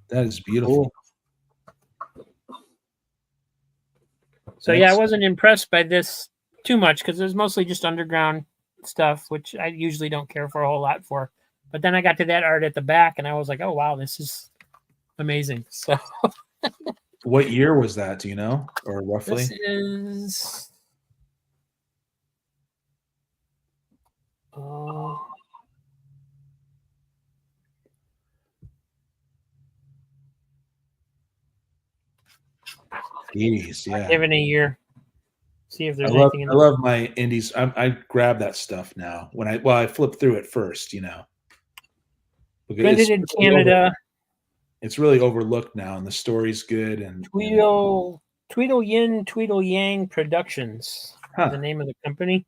that is beautiful. So yeah, I wasn't impressed by this too much because it was mostly just underground stuff, which I usually don't care for a whole lot for. But then I got to that art at the back, and I was like, "Oh wow, this is amazing!" So, what year was that? Do you know, or roughly? This is 80s, yeah. Give it a year. See if there's I anything. love my indies. I grab that stuff now. When I flip through it first, Printed in Canada. It's really overlooked now, and the story's good. And Tweedle Yin Tweedle Yang Productions is the name of the company,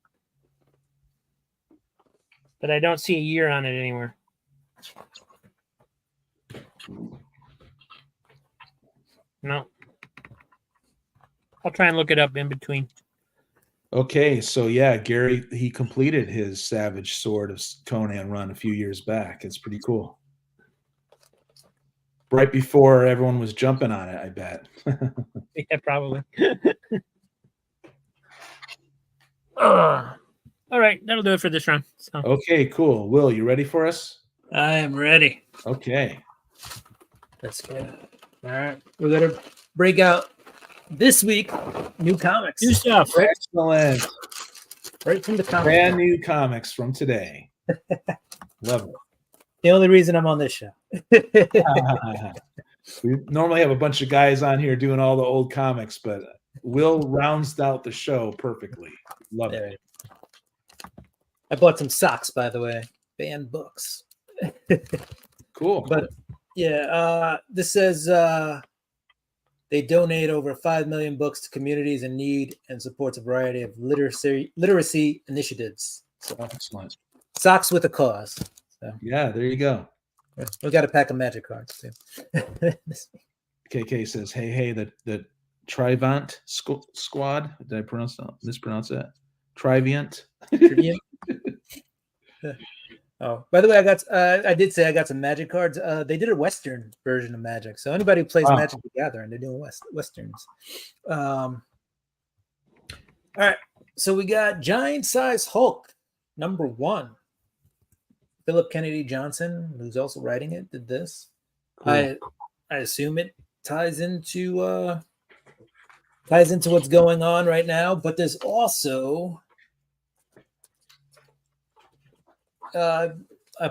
but I don't see a year on it anywhere. No. I'll try and look it up in between. Okay, so yeah, Gary, he completed his Savage Sword of Conan run a few years back. It's pretty cool. Right before everyone was jumping on it, I bet. Yeah, probably. All right, that'll do it for this round. So. Okay, cool. Will, you ready for us? I am ready. Okay. Let's go. All right. We're going to break out this week new comics. New stuff. Excellent. Right from the comic. Brand new comics from today. Love it. The only reason I'm on this show. We normally have a bunch of guys on here doing all the old comics, but Will rounds out the show perfectly. Love it. I bought some socks, by the way. Banned books. Cool. But yeah, this says they donate over 5 million books to communities in need and supports a variety of literacy initiatives. So, excellent. Socks with a cause. So. Yeah, there you go. We got a pack of magic cards too. KK says, "Hey, the Trivant squad. Did I mispronounce that? Triviant." Oh, by the way, I did say I got some magic cards. They did a Western version of Magic, so anybody who plays Magic the Gathering, they're doing Westerns. All right, so we got Giant Size Hulk #1. Philip Kennedy Johnson, who's also writing it, did this. Cool. I assume it ties into what's going on right now, but there's also a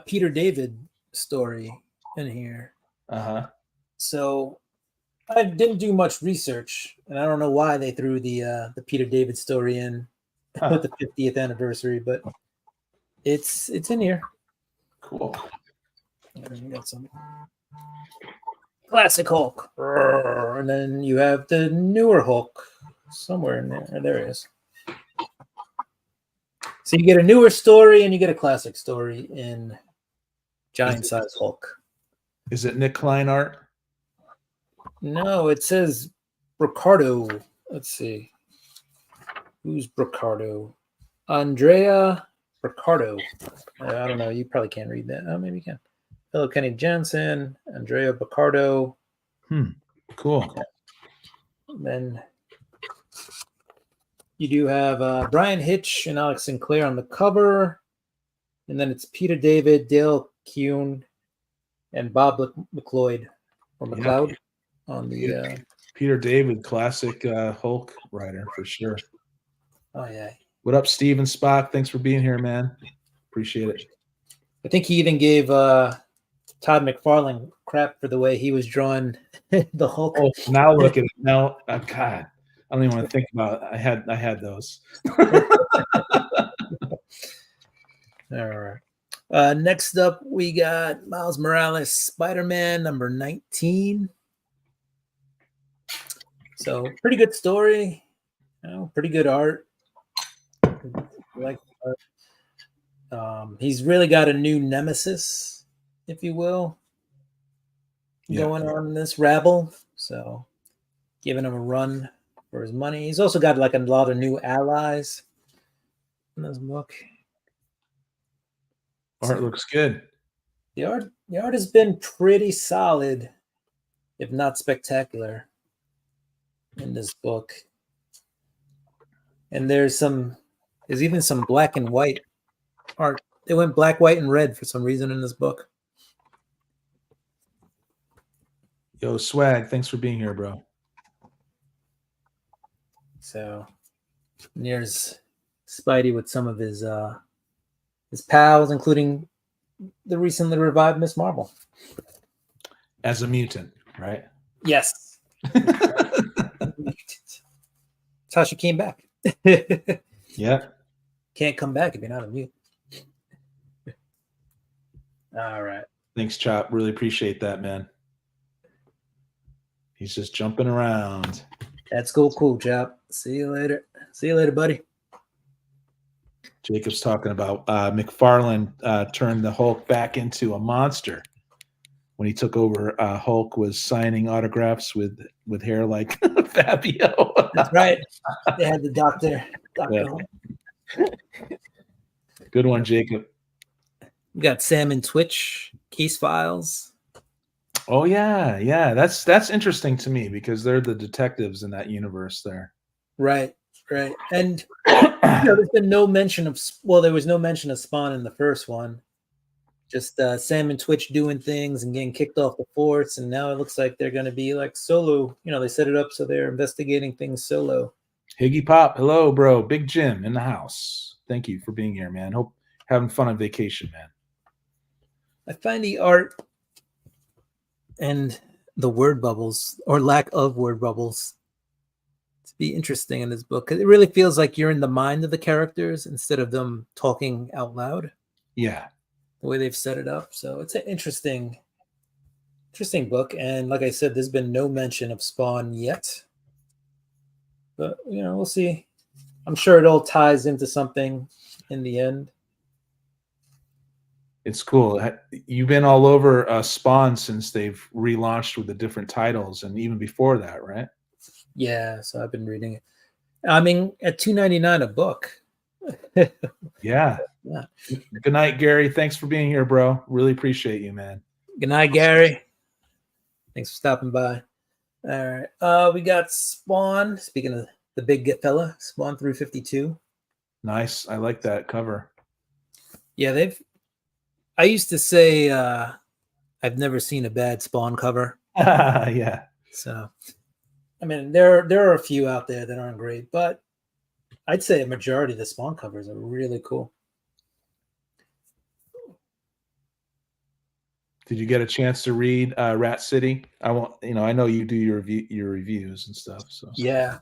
Peter David story in here. So I didn't do much research, and I don't know why they threw the Peter David story in with the 50th anniversary, but it's in here. Cool. And you got some classic Hulk, and then you have the newer Hulk somewhere in there. There it is. So you get a newer story and you get a classic story in Giant Size Hulk. Is it Nick Klein art? No, it says Ricardo. Let's see. Who's Ricardo? Andrea Ricardo. I don't know. You probably can't read that. Oh, maybe you can. Philip Kennedy Johnson, Andrea Ricardo. Cool. Okay. Then you do have Brian Hitch and Alex Sinclair on the cover. And then it's Peter David, Dale Kuhn, and Bob McLeod or McLeod on the Peter David, classic Hulk writer for sure. Oh yeah. What up, Steve and Spock? Thanks for being here, man. Appreciate it. I think he even gave Todd McFarlane crap for the way he was drawing the Hulk. Oh, now look at it. Now, God, I don't even want to think about it. I had those. All right. Next up, we got Miles Morales, Spider-Man #19. So pretty good story, pretty good art. Like art. He's really got a new nemesis, if you will, going on in this rabble. So giving him a run for his money. He's also got like a lot of new allies in this book. Art looks good. The art has been pretty solid, if not spectacular, in this book. And there's even some black and white art. They went black, white, and red for some reason in this book. Yo, Swag, thanks for being here, bro. So there's Spidey with some of his pals, including the recently revived Miss Marvel. As a mutant, right? Yes. That's how she came back. Yeah. Can't come back if you're not a mutant. All right. Thanks, Chop. Really appreciate that, man. He's just jumping around. That's cool, Chop. See you later. See you later, buddy. Jacob's talking about McFarlane turned the Hulk back into a monster. When he took over, Hulk was signing autographs with hair like Fabio. That's right. They had the doctor Dr. Yeah. Good one, Jacob. We got Sam and Twitch, Case Files. Oh yeah. That's interesting to me because they're the detectives in that universe there. Right. And there's been no mention of, there was no mention of Spawn in the first one. Just Sam and Twitch doing things and getting kicked off the force, and now it looks like they're going to be like solo. They set it up so they're investigating things solo. Higgy Pop, hello, bro. Big Jim in the house. Thank you for being here, man. Hope having fun on vacation, man. I find the art and the word bubbles, or lack of word bubbles, to be interesting in this book, because it really feels like you're in the mind of the characters instead of them talking out loud. Yeah. The way they've set it up. So it's an interesting book. And like I said, there's been no mention of Spawn yet. But, we'll see. I'm sure it all ties into something in the end. It's cool. You've been all over Spawn since they've relaunched with the different titles, and even before that, right? Yeah, so I've been reading it. I mean, at $2.99 a book. Yeah. Good night, Gary. Thanks for being here, bro. Really appreciate you, man. Good night, Gary. Thanks for stopping by. All right. We got Spawn. Speaking of the big fella, Spawn 352. Nice. I like that cover. Yeah, I used to say I've never seen a bad Spawn cover. Yeah. So, I mean, there are a few out there that aren't great, but I'd say a majority of the Spawn covers are really cool. Did you get a chance to read Rat City? I know you do your reviews and stuff. So yeah,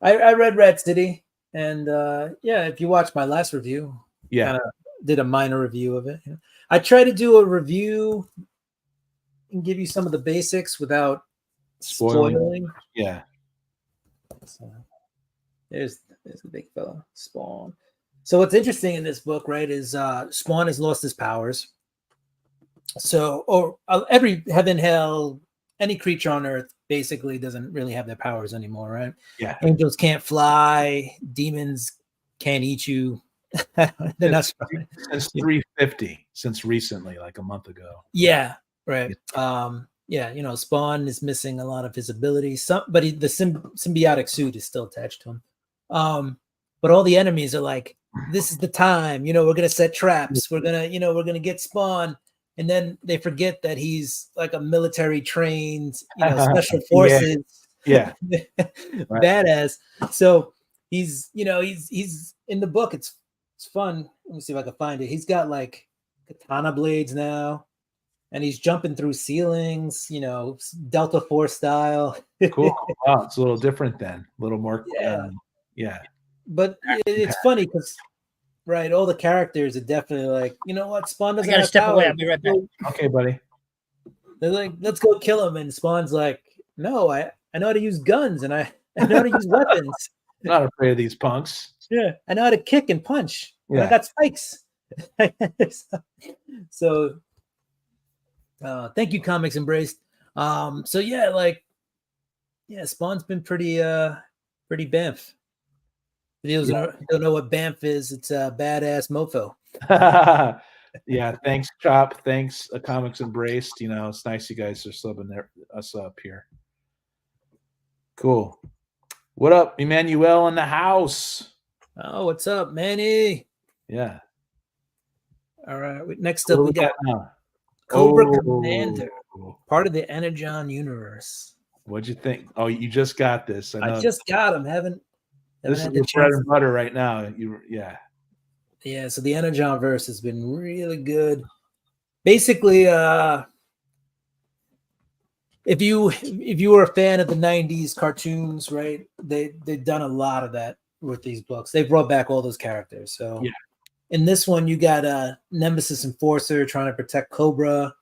I read Rat City, and if you watched my last review, yeah, did a minor review of it. I try to do a review and give you some of the basics without spoiling. Yeah. So there's the big fella, Spawn. So what's interesting in this book, right, is Spawn has lost his powers. So, every heaven, hell, any creature on Earth basically doesn't really have their powers anymore, right? Yeah. Angels can't fly. Demons can't eat you. They're not strong. Since 350, since recently, like a month ago. Yeah, right. Spawn is missing a lot of his abilities. But the symbiotic suit is still attached to him. But all the enemies are like, this is the time. We're gonna set traps. We're gonna get Spawn. And then they forget that he's like a military trained, special forces, badass. So he's in the book. It's fun. Let me see if I can find it. He's got like katana blades now, and he's jumping through ceilings, Delta Force style. Cool. Wow, it's a little different then. A little more. Yeah. But it's funny because. Right, all the characters are definitely like, you know what, Spawn doesn't have step power. away. I'll be right back. Okay, buddy. They're like, let's go kill him, and Spawn's like, no, I know how to use guns and I know how to use weapons. I'm not afraid of these punks. Yeah, I know how to kick and punch. Yeah. And I got spikes. So, thank you, Comics Embraced. Spawn's been pretty bamf. For those who don't know what BAMF is, it's a badass mofo. Yeah, thanks, Chop. Thanks, Comics Embraced. It's nice you guys are subbing us up here. Cool. What up, Emmanuel in the house? Oh, what's up, Manny? Yeah. All right. Next up, we got Cobra Commander, part of the Energon universe. What'd you think? Oh, you just got this. I just got him. This is the bread and butter right now. Yeah. So the Energon verse has been really good. Basically, if you were a fan of the '90s cartoons, right? They've done a lot of that with these books. They brought back all those characters. So in this one, you got a Nemesis Enforcer trying to protect Cobra.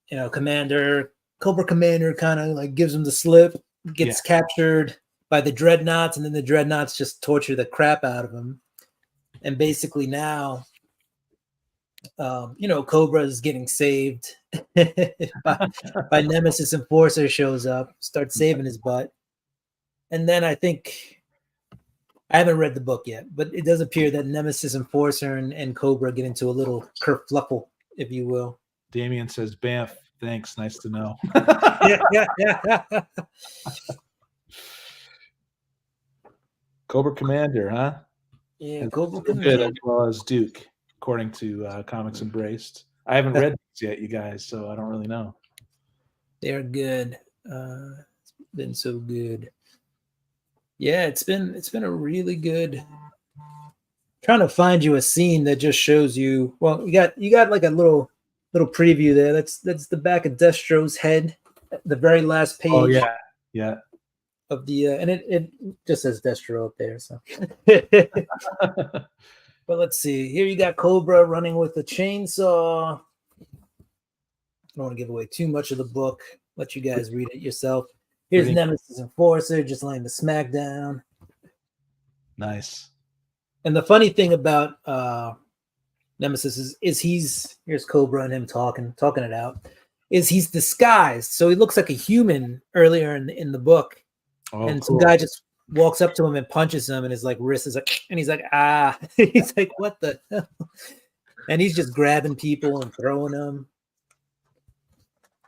Cobra Commander kind of like gives him the slip, gets captured by the Dreadnoughts, and then the Dreadnoughts just torture the crap out of him. And basically now, Cobra is getting saved by Nemesis Enforcer shows up, starts saving his butt. And then I think I haven't read the book yet, but it does appear that Nemesis, Enforcer, and Cobra get into a little kerfluffle, if you will. Damien says, "Bamf, thanks, nice to know." Yeah. Cobra Commander, huh? Yeah, And Cobra good Commander. as well as Duke, according to Comics Embraced. I haven't read these yet, you guys, so I don't really know. They're good. It's been so good. Yeah, it's been a really good. Trying to find you a scene that just shows you. Well, you got like a little preview there. That's the back of Destro's head, the very last page. Oh yeah, yeah. Of the and it just says Destro up there. So, but let's see. Here you got Cobra running with a chainsaw. I don't want to give away too much of the book. Let you guys read it yourself. Here's Nemesis Enforcer just laying the smack down. Nice. And the funny thing about Nemesis is here's Cobra and him talking it out. Is he's disguised, so he looks like a human earlier in the book. Oh, and cool. Some guy just walks up to him and punches him, and his like wrist is like, and he's like, ah, he's like, what the hell? And he's just grabbing people and throwing them.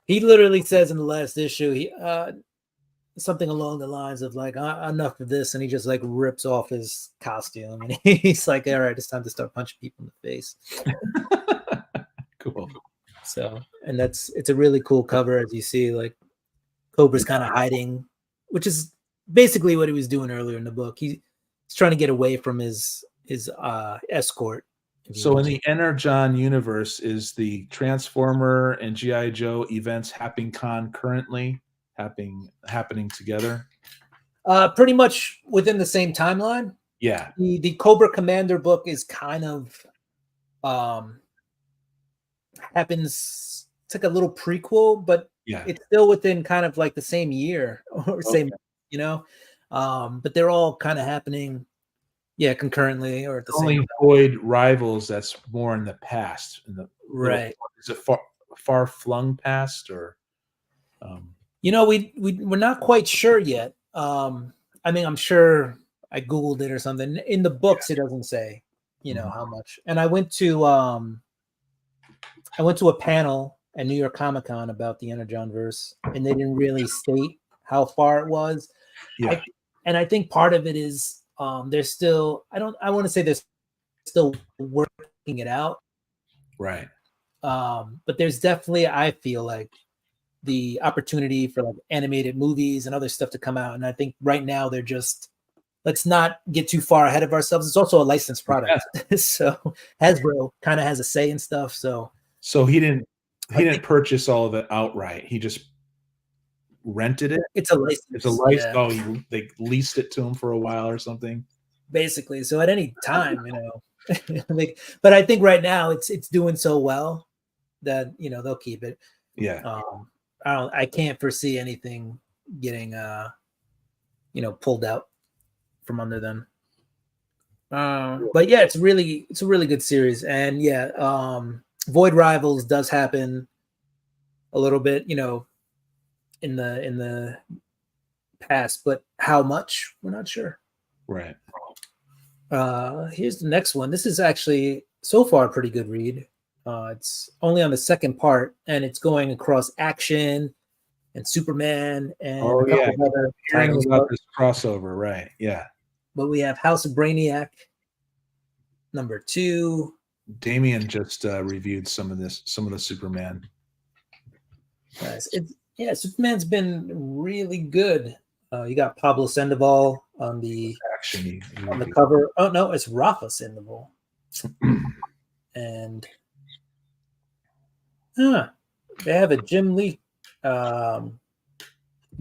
He literally says in the last issue, he something along the lines of like, enough of this, and he just like rips off his costume, and he's like, all right, it's time to start punching people in the face. Cool. So, and it's a really cool cover, as you see, like Cobra's kind of hiding, which is basically what he was doing earlier in the book. He's trying to get away from his escort. So in the Energon universe, is the Transformer and G.I. Joe events happening concurrently, happening together? Pretty much within the same timeline. Yeah. The Cobra Commander book is kind of happens. It's like a little prequel, but yeah, it's still within kind of like the same year or same, you know. But they're all kind of happening, concurrently or at the only same time. Void Rivals. That's more in the past. Right. Is it far flung past or? We're not quite sure yet. I mean, I'm sure I Googled it or something. In the books, it doesn't say, how much. And I went to a panel at New York Comic Con about the Energon verse, and they didn't really state how far it was. Yeah. I think part of it is they're still. I want to say they're still working it out. Right. But there's definitely, I feel like, the opportunity for like animated movies and other stuff to come out. And I think right now they're just, let's not get too far ahead of ourselves. It's also a licensed product. Yeah. So Hasbro kind of has a say in stuff. So he didn't purchase all of it outright. He just rented it. It's a license. It's a license. Yeah. Oh, they leased it to him for a while or something. Basically. So at any time, but I think right now it's doing so well that, they'll keep it. Yeah. I can't foresee anything getting pulled out from under them. But yeah, it's a really good series. And yeah, Void Rivals does happen a little bit, in the past, but how much, we're not sure. Right. Here's the next one. This is actually so far a pretty good read. It's only on the second part, and it's going across Action and Superman and a couple of other titles. About this crossover, right? Yeah. But we have House of Brainiac #2. Damien just reviewed some of the Superman. Nice. Superman's been really good. You got Pablo Sandoval on the Action on the cover. Oh no, it's Rafa Sandoval. And they have a Jim Lee. How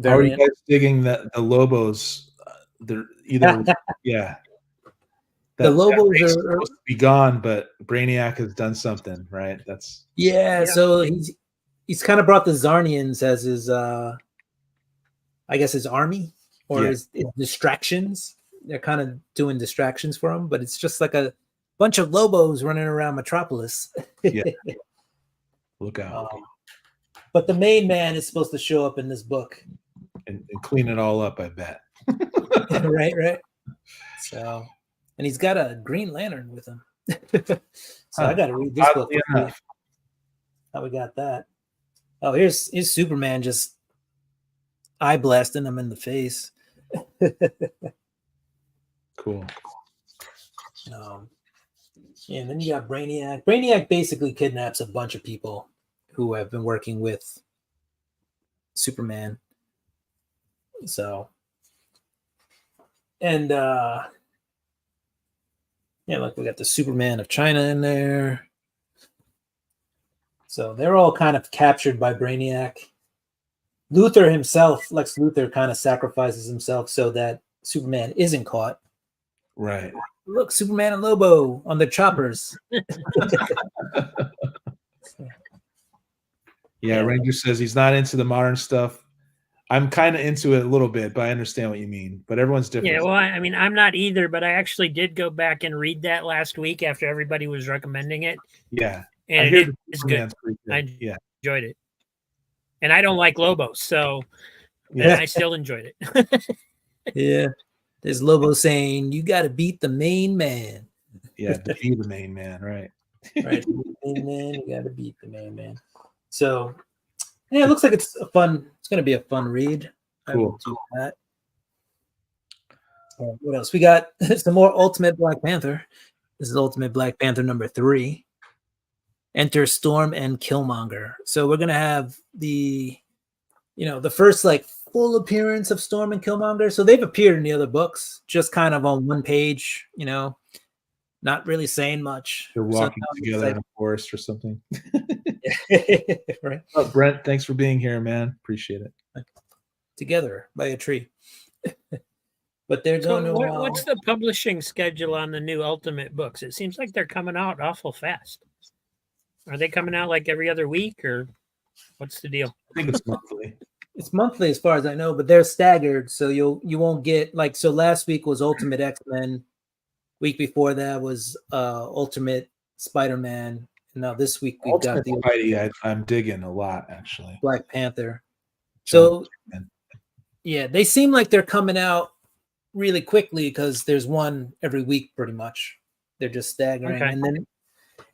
are you guys digging the Lobos? They're either yeah. The Lobos are supposed to be gone, but Brainiac has done something, right? That's So he's kind of brought the Zarnians as his I guess his army or his distractions. They're kind of doing distractions for him, but it's just like a bunch of Lobos running around Metropolis. Yeah. Look out. But the main man is supposed to show up in this book and clean it all up, I bet. right. So, and he's got a Green Lantern with him. So I got to read this book. Oddly enough. How we got that? Oh, here's Superman just eye blasting him in the face. Cool. Yeah, and then you got Brainiac. Brainiac basically kidnaps a bunch of people who have been working with Superman. So, and yeah, look, we got the Superman of China in there. So they're all kind of captured by Brainiac. Luthor himself, Lex Luthor, kind of sacrifices himself so that Superman isn't caught. Right. Look, Superman and Lobo on the choppers. Yeah, Ranger says he's not into the modern stuff. I'm kind of into it a little bit, but I understand what you mean. But everyone's different. Yeah, well, I mean, I'm not either, but I actually did go back and read that last week after everybody was recommending it. Yeah. And it is good. I enjoyed it. And I don't like Lobo, so I still enjoyed it. Yeah. There's Lobo saying, you got to beat the main man. Yeah, defeat the main man, right. Right. The main man, you got to beat the main man. So, yeah, it looks like it's going to be a fun read. Cool. I will do that. What else? We got some more Ultimate Black Panther. This is Ultimate Black Panther number 3. Enter Storm and Killmonger. So we're going to have the first like full appearance of Storm and Killmonger. So they've appeared in the other books, just kind of on one page, not really saying much. They're walking together in a forest or something. Right. Oh, Brent, thanks for being here, man. Appreciate it. Together by a tree. But they're going to. What's the publishing schedule on the new Ultimate books? It seems like they're coming out awful fast. Are they coming out like every other week, or what's the deal? I think it's monthly. It's monthly as far as I know, but they're staggered, so you won't get so last week was Ultimate X-Men. Week before that was Ultimate Spider-Man. And now this week we've got the Spidey. I'm digging a lot, actually. Black Panther. So yeah, they seem like they're coming out really quickly because there's one every week pretty much. They're just staggering. Okay.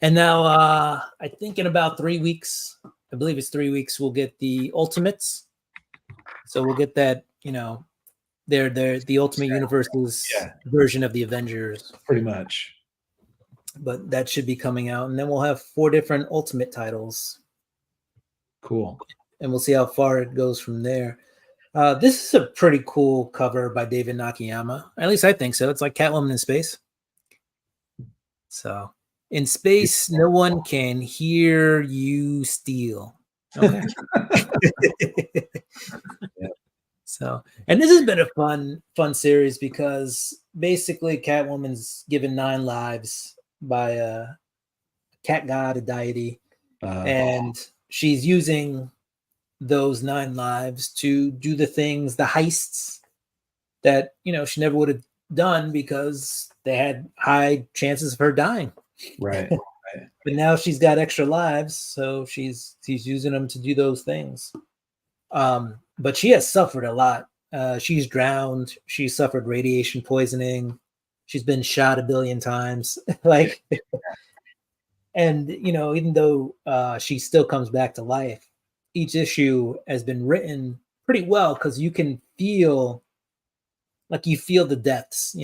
And now I think in about 3 weeks, I believe it's 3 weeks, we'll get the Ultimates. So we'll get that, they're the Ultimate Universe's version of the Avengers. Pretty much. But that should be coming out. And then we'll have 4 different Ultimate titles. Cool. And we'll see how far it goes from there. This is a pretty cool cover by David Nakayama. At least I think so. It's like Catwoman in space. So in space, no one can hear you steal. Okay. So, and this has been a fun series because basically Catwoman's given 9 lives by a cat god, a deity, and she's using those 9 lives to do the things, the heists that she never would have done because they had high chances of her dying. Right. But now she's got extra lives, so she's using them to do those things. But she has suffered a lot. She's drowned. She's suffered radiation poisoning. She's been shot 1 billion times. And even though she still comes back to life, each issue has been written pretty well because you can feel the depths.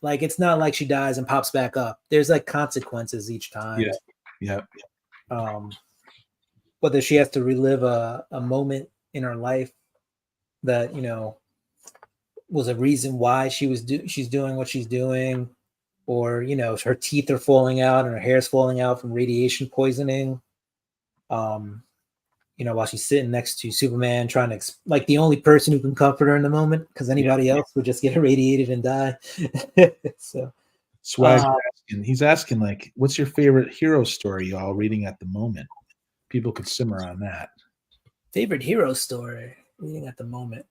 Like it's not like she dies and pops back up. There's like consequences each time. Yeah. Whether she has to relive a moment in her life that was a reason why she's doing what she's doing, or her teeth are falling out and her hair's falling out from radiation poisoning. While she's sitting next to Superman, trying to like the only person who can comfort her in the moment, because anybody else would just get irradiated and die. So Swag he's asking like, what's your favorite hero story y'all reading at the moment? People could simmer on that. Favorite hero story reading at the moment.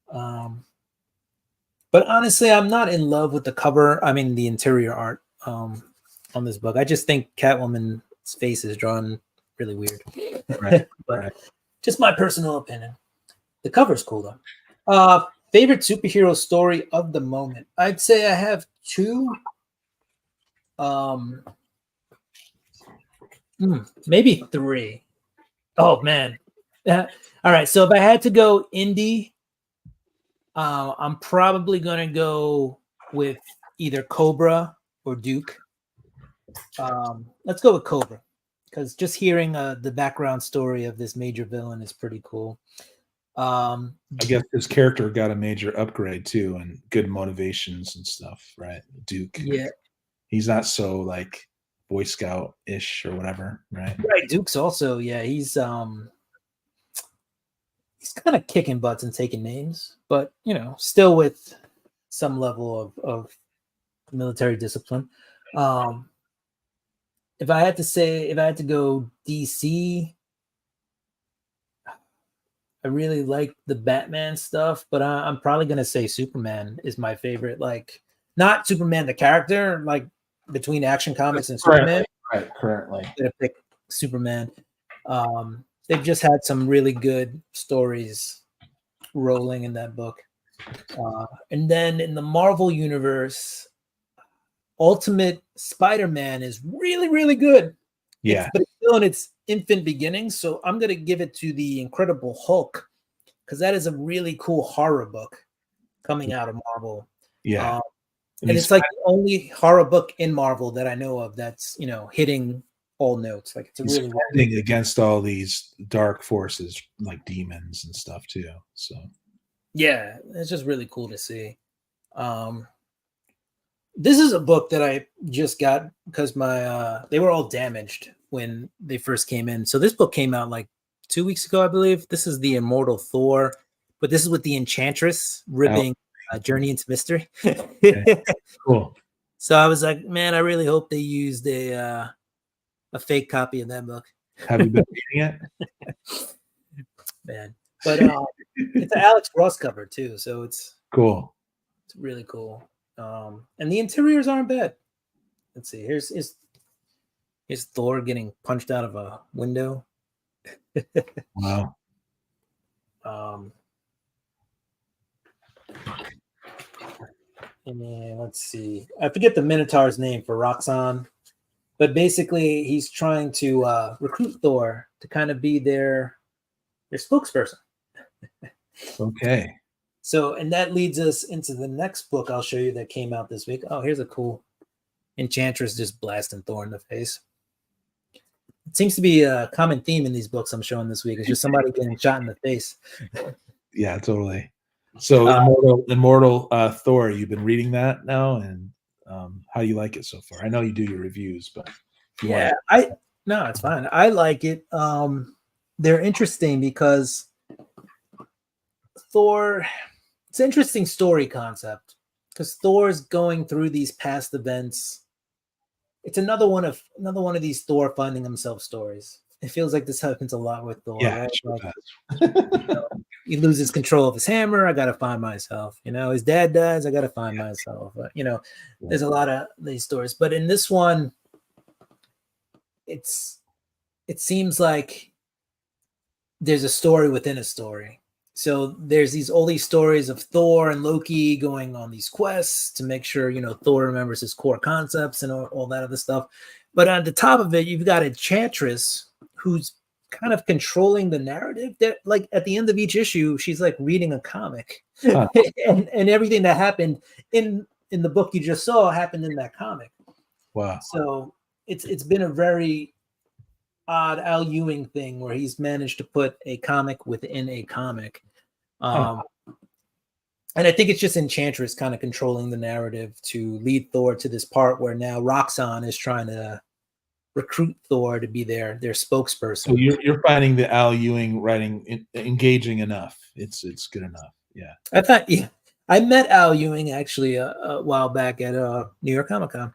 But honestly, I'm not in love with the cover. I mean, the interior art on this book. I just think Catwoman's face is drawn really weird. Right. But just my personal opinion. The cover's cool though. Favorite superhero story of the moment. I'd say I have 2. Maybe 3. Oh man. All right. So if I had to go indie, I'm probably gonna go with either Cobra or Duke. Let's go with Cobra, because just hearing the background story of this major villain is pretty cool. I guess his character got a major upgrade too, and good motivations and stuff, right? Duke. Yeah. He's not so like Boy Scout-ish or whatever, right? Right. Duke's also, yeah, he's kind of kicking butts and taking names, but still with some level of military discipline. If I had to go DC, I really like the Batman stuff, but I'm probably gonna say Superman is my favorite. Like, not Superman the character, like between Action Comics and Superman. Right, currently. I'm gonna pick Superman. They've just had some really good stories rolling in that book. And then in the Marvel universe, Ultimate Spider-Man is really, really good. Yeah. But it's still in its infant beginnings. So I'm going to give it to the Incredible Hulk, because that is a really cool horror book coming out of Marvel. Yeah. And it's like the only horror book in Marvel that I know of that's, hitting all notes. Like, it's a really fighting against all these dark forces like demons and stuff too. So yeah, it's just really cool to see. This is a book that I just got because they were all damaged when they first came in. So this book came out like 2 weeks ago, I believe. This is the Immortal Thor, but this is with the Enchantress ripping Journey into Mystery. Okay. Cool. So I was like, man, I really hope they used a fake copy of that book. Have you been reading it? Man, but it's an Alex Ross cover too, so it's cool. It's really cool. And the interiors aren't bad. Let's see. Here's Thor getting punched out of a window. Wow. And then let's see. I forget the Minotaur's name for Roxxon, but basically he's trying to recruit Thor to kind of be their spokesperson. Okay. So, and that leads us into the next book I'll show you that came out this week. Oh, here's a cool Enchantress just blasting Thor in the face. It seems to be a common theme in these books I'm showing this week. It's just somebody getting shot in the face. Yeah, totally. So Immortal Thor, you've been reading that now, and how do you like it so far? I know you do your reviews, but yeah, no, it's fine. I like it. They're interesting because Thor, it's an interesting story concept because Thor's going through these past events. It's another one of these Thor finding himself stories. It feels like this happens a lot with Thor. Yeah, right? sure Like, he loses control of his hammer. I got to find myself. His dad dies. I got to find myself. There's a lot of these stories, but in this one, it seems like there's a story within a story. So there's all these stories of Thor and Loki going on these quests to make sure, Thor remembers his core concepts and all that other stuff. But on the top of it, you've got Enchantress, who's kind of controlling the narrative. That, like, at the end of each issue, she's like reading a comic. Huh. and everything that happened in the book you just saw happened in that comic. Wow. So it's been a very odd Al Ewing thing where he's managed to put a comic within a comic. And I think it's just Enchantress kind of controlling the narrative to lead Thor to this part where now Roxxon is trying to recruit Thor to be their spokesperson. So you're finding the Al Ewing writing engaging enough. It's good enough. Yeah. I thought, yeah. I met Al Ewing actually a while back at New York Comic Con.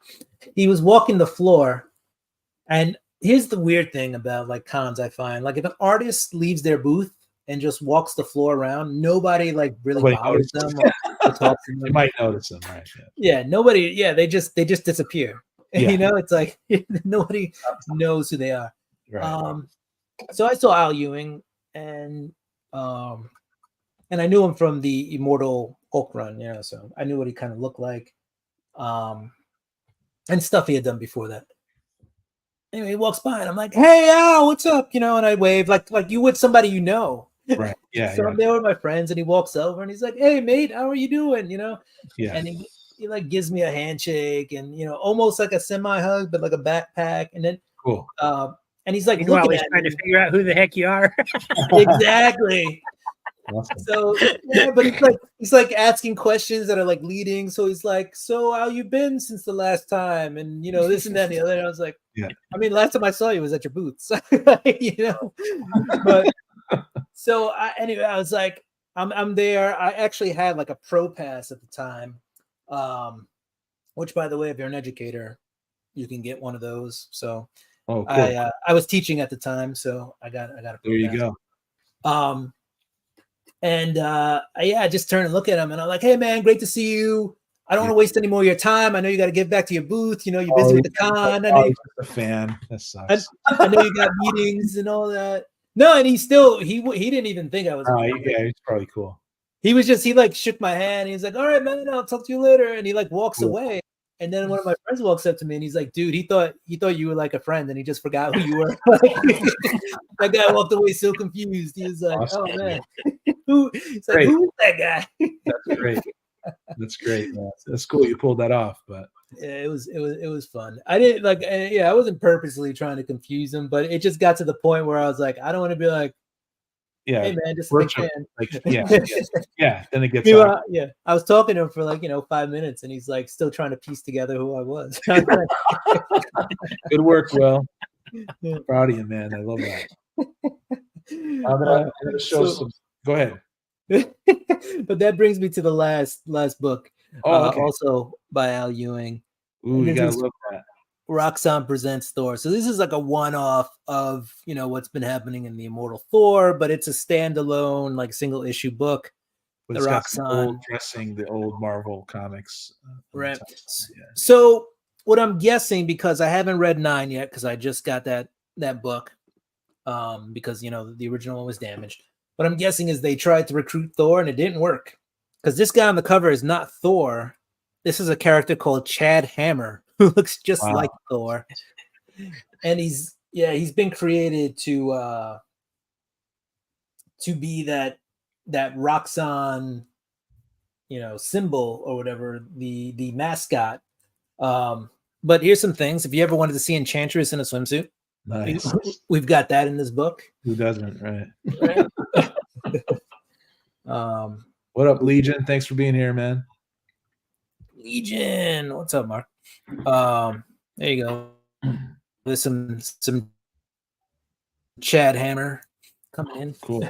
He was walking the floor, and here's the weird thing about like cons. I find, like, if an artist leaves their booth and just walks the floor around, nobody like really bothers them or talks to them. You might notice them, right? Yeah, nobody. Yeah, they just disappear. Yeah. It's like nobody knows who they are. Right. So I saw Al Ewing, and I knew him from the Immortal Hulk run. So I knew what he kind of looked like. and stuff he had done before that. Anyway, he walks by and I'm like, "Hey, Al, what's up?" And I wave like you would somebody you know. Right. Yeah. So I'm there with my friends, and he walks over and he's like, "Hey, mate, how are you doing?" Yeah. And he like gives me a handshake and almost like a semi hug, but like a backpack. And then Cool. and he's like Meanwhile, looking he's at trying me. to figure out who the heck you are. Exactly. Awesome. So yeah, but he's like asking questions that are like leading. So he's like, "So how you been since the last time?" And this and that and the other. And I was like, Yeah. I mean, last time I saw you was at your booths, But so anyway, I was like, I'm there. I actually had like a pro pass at the time, which by the way, if you're an educator, you can get one of those. So Oh, cool. I was teaching at the time, so I got a pro There you pass. go. And I just turn and look at him, and I'm like, "Hey, man, great to see you. I don't want to waste any more of your time. I know you got to get back to your booth. You're busy with the con. I know He's just a fan. That sucks. I know you got meetings and all that." No, and he didn't even think I was. Yeah, he's probably cool. He was just, he like shook my hand. He's like, "All right, man, I'll talk to you later." And he like walks Cool. away. And then one of my friends walks up to me and he's like, "Dude, he thought you were like a friend and he just forgot who you were." That guy walked away so confused. He was like, Awesome. "Oh man, who is that guy?" That's great. That's great. Man. That's cool. You pulled that off, but yeah, it was fun. I didn't I wasn't purposely trying to confuse him, but it just got to the point where I was like, I don't want to be like, yeah, "Hey man, just a big fan." like yeah. Then it gets yeah. I was talking to him for 5 minutes, and he's like still trying to piece together who I was. Good work, Will. Yeah. Proud of you, man. I love that. I'm gonna show some. Go ahead. But that brings me to the last book. Oh, okay. Also by Al Ewing. Ooh, you gotta love that. Roxxon presents Thor. So this is like a one-off of what's been happening in the Immortal Thor, but it's a standalone like single issue book. But it's got some old dressing, the old Marvel comics. Right. So what I'm guessing, because I haven't read 9 yet, because I just got that book, because the original one was damaged. What I'm guessing is they tried to recruit Thor and it didn't work, because this guy on the cover is not Thor. This is a character called Chad Hammer who looks just like Thor, and he's been created to be that Roxxon symbol or whatever, the mascot. But here's some things. If you ever wanted to see Enchantress in a swimsuit, nice. We've got that in this book. Who doesn't, right? What up, Legion? Thanks for being here, man. Legion, what's up, Mark? There you go. There's some Chad Hammer coming in. Cool.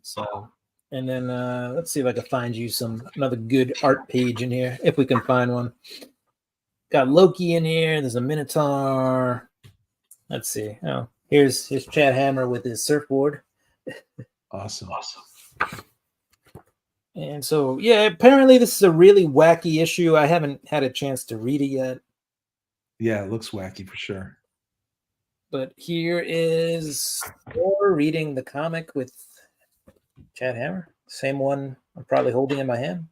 So, and then let's see if I can find you another good art page in here, if we can find one. Got Loki in here. There's a Minotaur. Let's see. Oh, here's Chad Hammer with his surfboard. Awesome. And so, yeah, apparently this is a really wacky issue. I haven't had a chance to read it yet. Yeah, it looks wacky for sure. But here is Thor reading the comic with Chad Hammer. Same one I'm probably holding in my hand.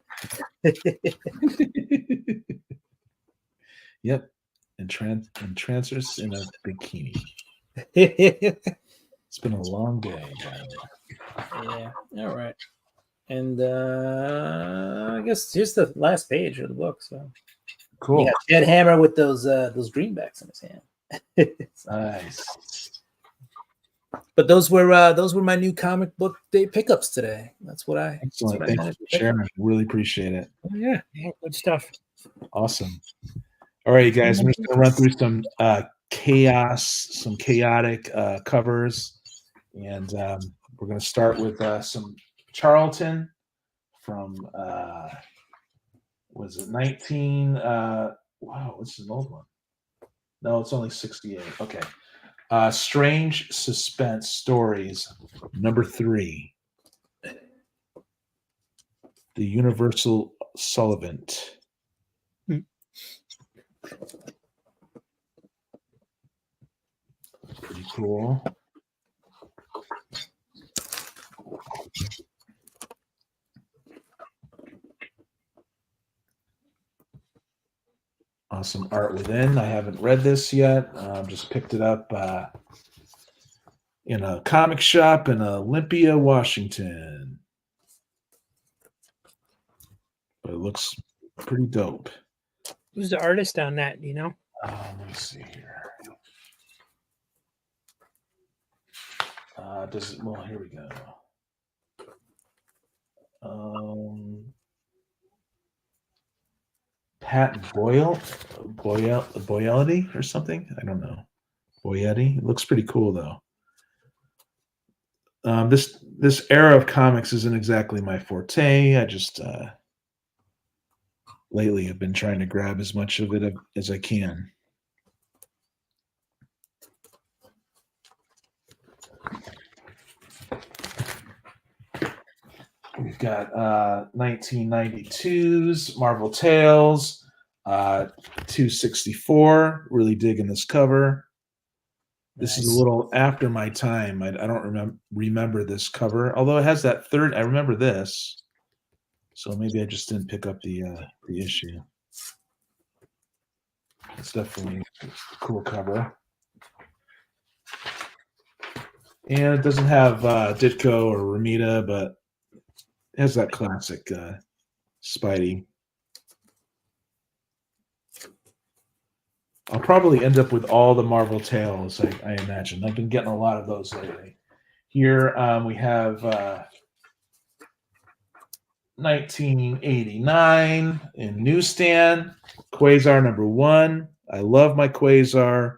Yep. And Trancers in a bikini. It's been a long day. Yeah. All right. And I guess here's the last page of the book. So cool. Yeah, Chad Hammer with those greenbacks in his hand. Nice. But those were my new comic book day pickups today. That's what I. Excellent. Thank you for sharing. Really appreciate it. Oh, yeah, good stuff. Awesome. All right, you guys. I'm just gonna run through some chaotic covers, and we're gonna start with some Charlton from was it 19? Wow, this is an old one. No, it's only 68. Okay. Strange Suspense Stories, number 3. The Universal Sullivant. Pretty cool. Awesome art within. I haven't read this yet. Just picked it up in a comic shop in Olympia, Washington. But it looks pretty dope. Who's the artist on that? Do you know? Let me see here. Does it? Well, here we go. Pat Boyelity or something. I don't know. Boyetti. It looks pretty cool though. This era of comics isn't exactly my forte. I just lately have been trying to grab as much of it as I can. We've got 1992's Marvel Tales, 264. Really digging this cover. This is a little after my time. I don't remember this cover, although it has that third. I remember this, so maybe I just didn't pick up the issue. It's definitely a cool cover, and it doesn't have Ditko or Ramita, but it has that classic Spidey. I'll probably end up with all the Marvel Tales, I imagine. I've been getting a lot of those lately. Here we have 1989 in Newsstand, Quasar #1. I love my Quasar.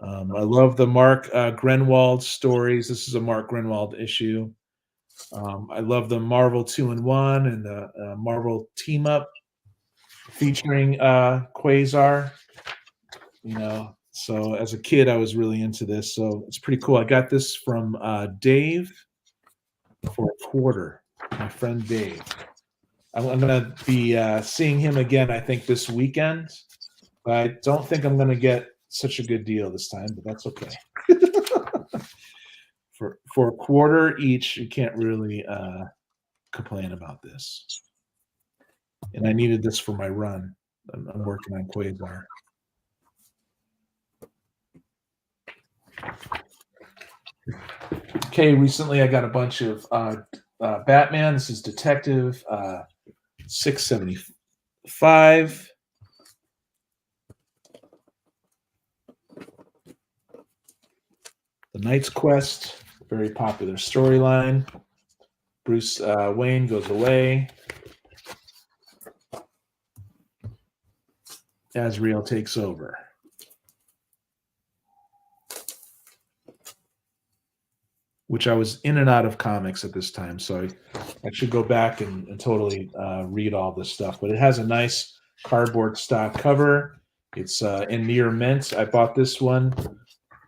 I love the Mark Grenwald stories. This is a Mark Grenwald issue. I love the Marvel 2-in-1 and the Marvel Team Up featuring Quasar. You know, so as a kid, I was really into this. So it's pretty cool. I got this from Dave for $1. My friend Dave. I'm going to be seeing him again, I think, this weekend. But I don't think I'm going to get such a good deal this time, but that's okay. For $1 each, you can't really complain about this. And I needed this for my run. I'm working on Quasar. Okay, recently I got a bunch of Batman. This is Detective 675. The Knight's Quest, very popular storyline. Bruce Wayne goes away. Azrael takes over. Which I was in and out of comics at this time, so I should go back and totally read all this stuff. But it has a nice cardboard stock cover. It's in near mint. I bought this one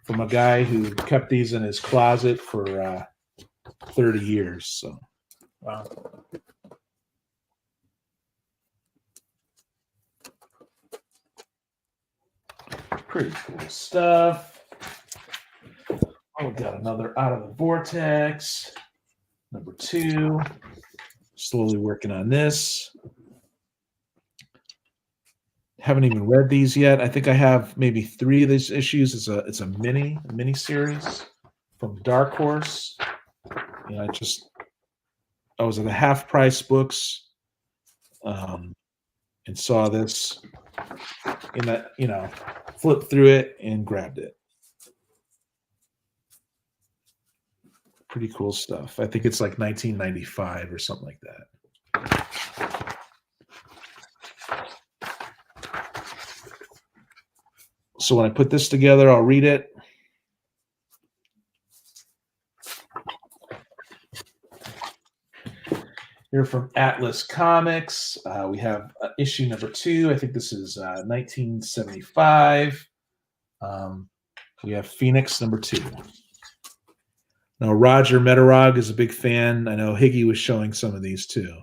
from a guy who kept these in his closet for 30 years. So, wow. Pretty cool stuff. Oh, we got another Out of the Vortex, #2. Slowly working on this. Haven't even read these yet. I think I have maybe 3 of these issues. It's a mini series from Dark Horse. You know, I was at the Half Price Books, and saw this in that, you know, flipped through it and grabbed it. Pretty cool stuff. I think it's like 1995 or something like that. So when I put this together, I'll read it. Here from Atlas Comics, we have issue #2. I think this is 1975. We have Phoenix #2. Now, Roger Metarog is a big fan. I know Higgy was showing some of these too.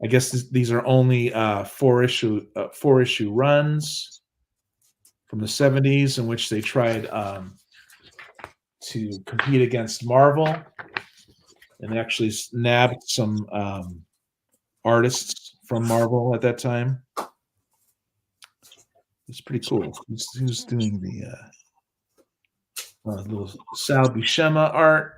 I guess these are only 4-issue runs from the 70s in which they tried to compete against Marvel and actually nabbed some artists from Marvel at that time. It's pretty cool. Who's doing the little Sal Buscema art?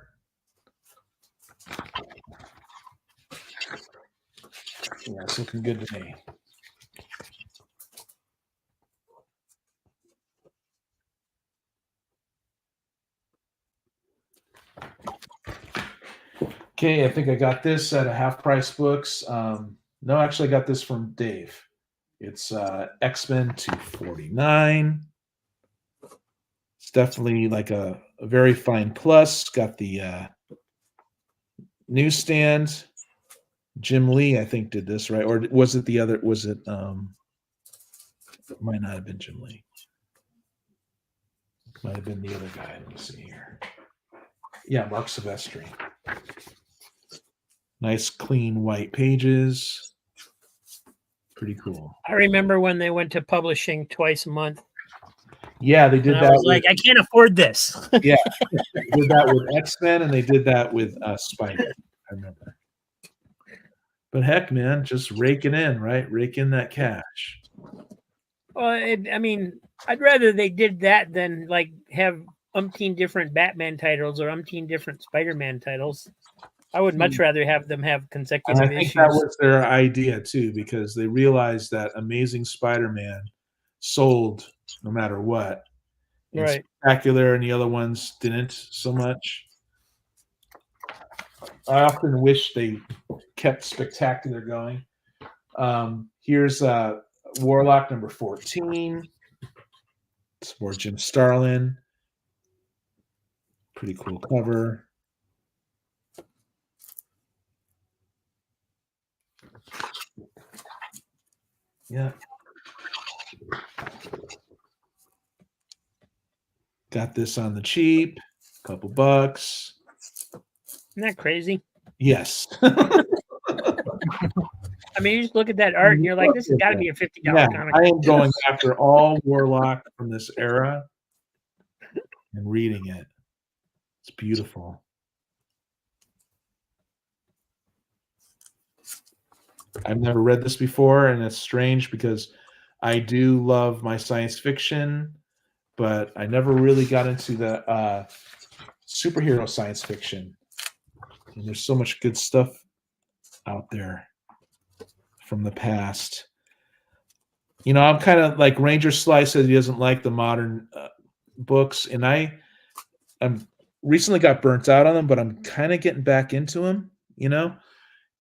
Yeah, it's looking good to me. Okay, I think I got this at a Half Price Books. No, actually, I got this from Dave. It's X-Men 249. It's definitely like a very fine plus. Got the newsstand. Jim Lee, I think, did this, right? Or was it the other? Was it? It might not have been Jim Lee. Might have been the other guy. Let me see here. Yeah, Mark Silvestri. Nice, clean white pages. Pretty cool. I remember when they went to publishing twice a month. Yeah, they did and that. I was like, I can't afford this. Yeah, they did that with X-Men, and they did that with Spider. I remember. But heck, man, just rake it in, right? Rake in that cash. Well, I mean, I'd rather they did that than like have umpteen different Batman titles or umpteen different Spider-Man titles. I would much rather have them have consecutive and I think issues. that was their idea too, because they realized that Amazing Spider-Man sold no matter what. And Right. Spectacular and the other ones didn't so much. I often wish they kept Spectacular going. Here's Warlock number 14. It's more Jim Starlin. Pretty cool cover. Yeah. Got this on the cheap. Couple bucks. Isn't that crazy? Yes. I mean, you just look at that art and you're like, this has got to be a $50 Yeah, comic. I am going after all Warlock from this era and reading it. It's beautiful. I've never read this before, and it's strange because I do love my science fiction, but I never really got into the superhero science fiction. And there's so much good stuff out there from the past. You know, I'm kind of like Ranger Slice says he doesn't like the modern books, and I'm recently got burnt out on them, but I'm kind of getting back into them, you know?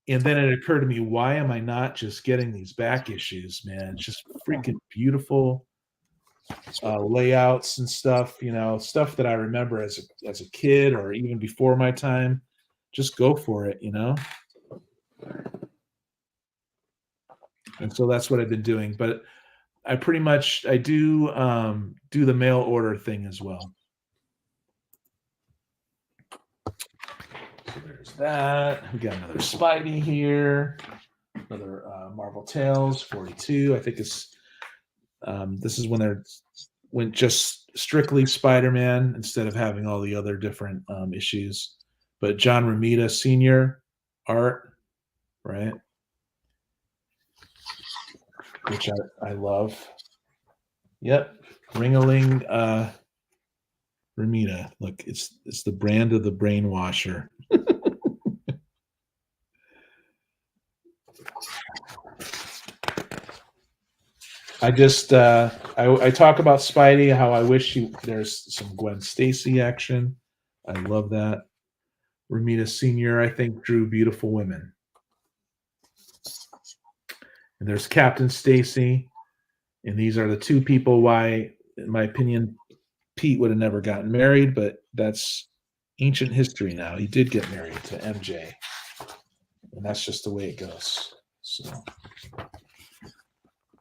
And then it occurred to me, why am I not just getting these back issues, man? It's just freaking beautiful layouts and stuff, you know, stuff that I remember as a kid or even before my time. Just go for it, you know? And so that's what I've been doing. But I pretty much, I do the mail order thing as well. So there's that. We got another Spidey here. Another Marvel Tales 42. I think it's this is when they went just strictly Spider-Man instead of having all the other different issues. But John Romita Sr. art, right? Which I love. Yep. Ring-a-ling Romita. Look, it's the brand of the brainwasher. I just I talk about Spidey, how I wish there's some Gwen Stacy action. I love that. Romita Sr., I think, drew beautiful women. And there's Captain Stacy. And these are the two people why, in my opinion, Pete would have never gotten married, but that's ancient history now. He did get married to MJ. And that's just the way it goes. So,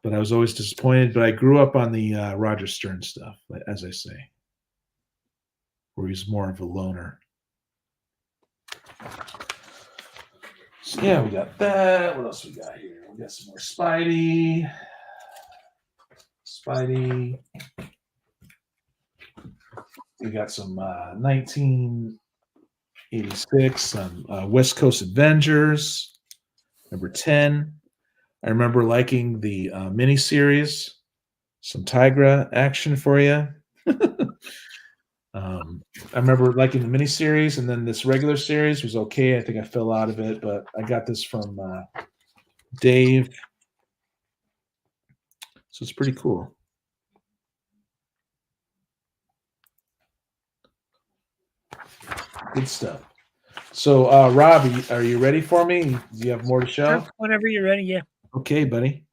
but I was always disappointed. But I grew up on the Roger Stern stuff, as I say, where he's more of a loner. So yeah, we got that. What else we got here? We got some more Spidey. We got some 1986 West Coast Avengers, number 10. I remember liking the miniseries. Some Tigra action for you. I remember liking the miniseries, and then this regular series was okay. I think I fell out of it, but I got this from Dave. So it's pretty cool. Good stuff. So, Robbie, are you ready for me? Do you have more to show? Sure, whenever you're ready, yeah. Okay, buddy.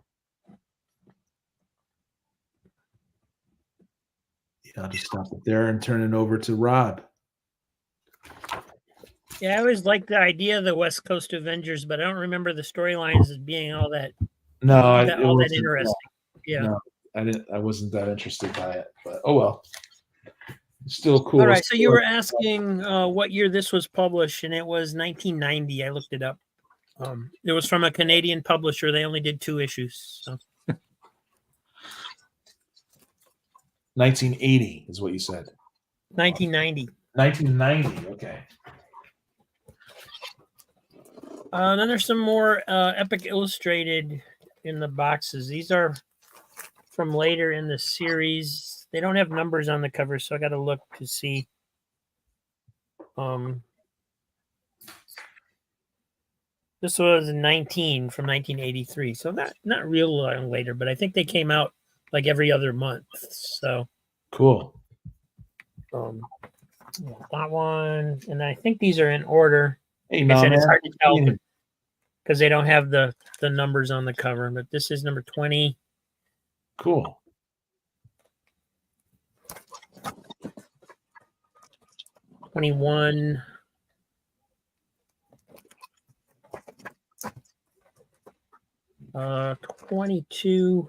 Yeah, I'll just stop it there and turn it over to Rob. Yeah, I always liked the idea of the West Coast Avengers, but I don't remember the storylines as being all that interesting. Yeah. No, I didn't. I wasn't that interested by it, but oh well. Still cool. All right. So you were asking what year this was published, and it was 1990. I looked it up. It was from a Canadian publisher. They only did 2 issues. So. 1980 is what you said. 1990. 1990. Okay. Then there's some more Epic Illustrated in the boxes. These are from later in the series. They don't have numbers on the cover, so I got to look to see. This was 19 from 1983, so not real long later, but I think they came out like every other month. So cool. That one, and I think these are in order. Hey, no, it's hard to tell because they don't have the numbers on the cover, but this is number 20. Cool. '21. Uh, 22.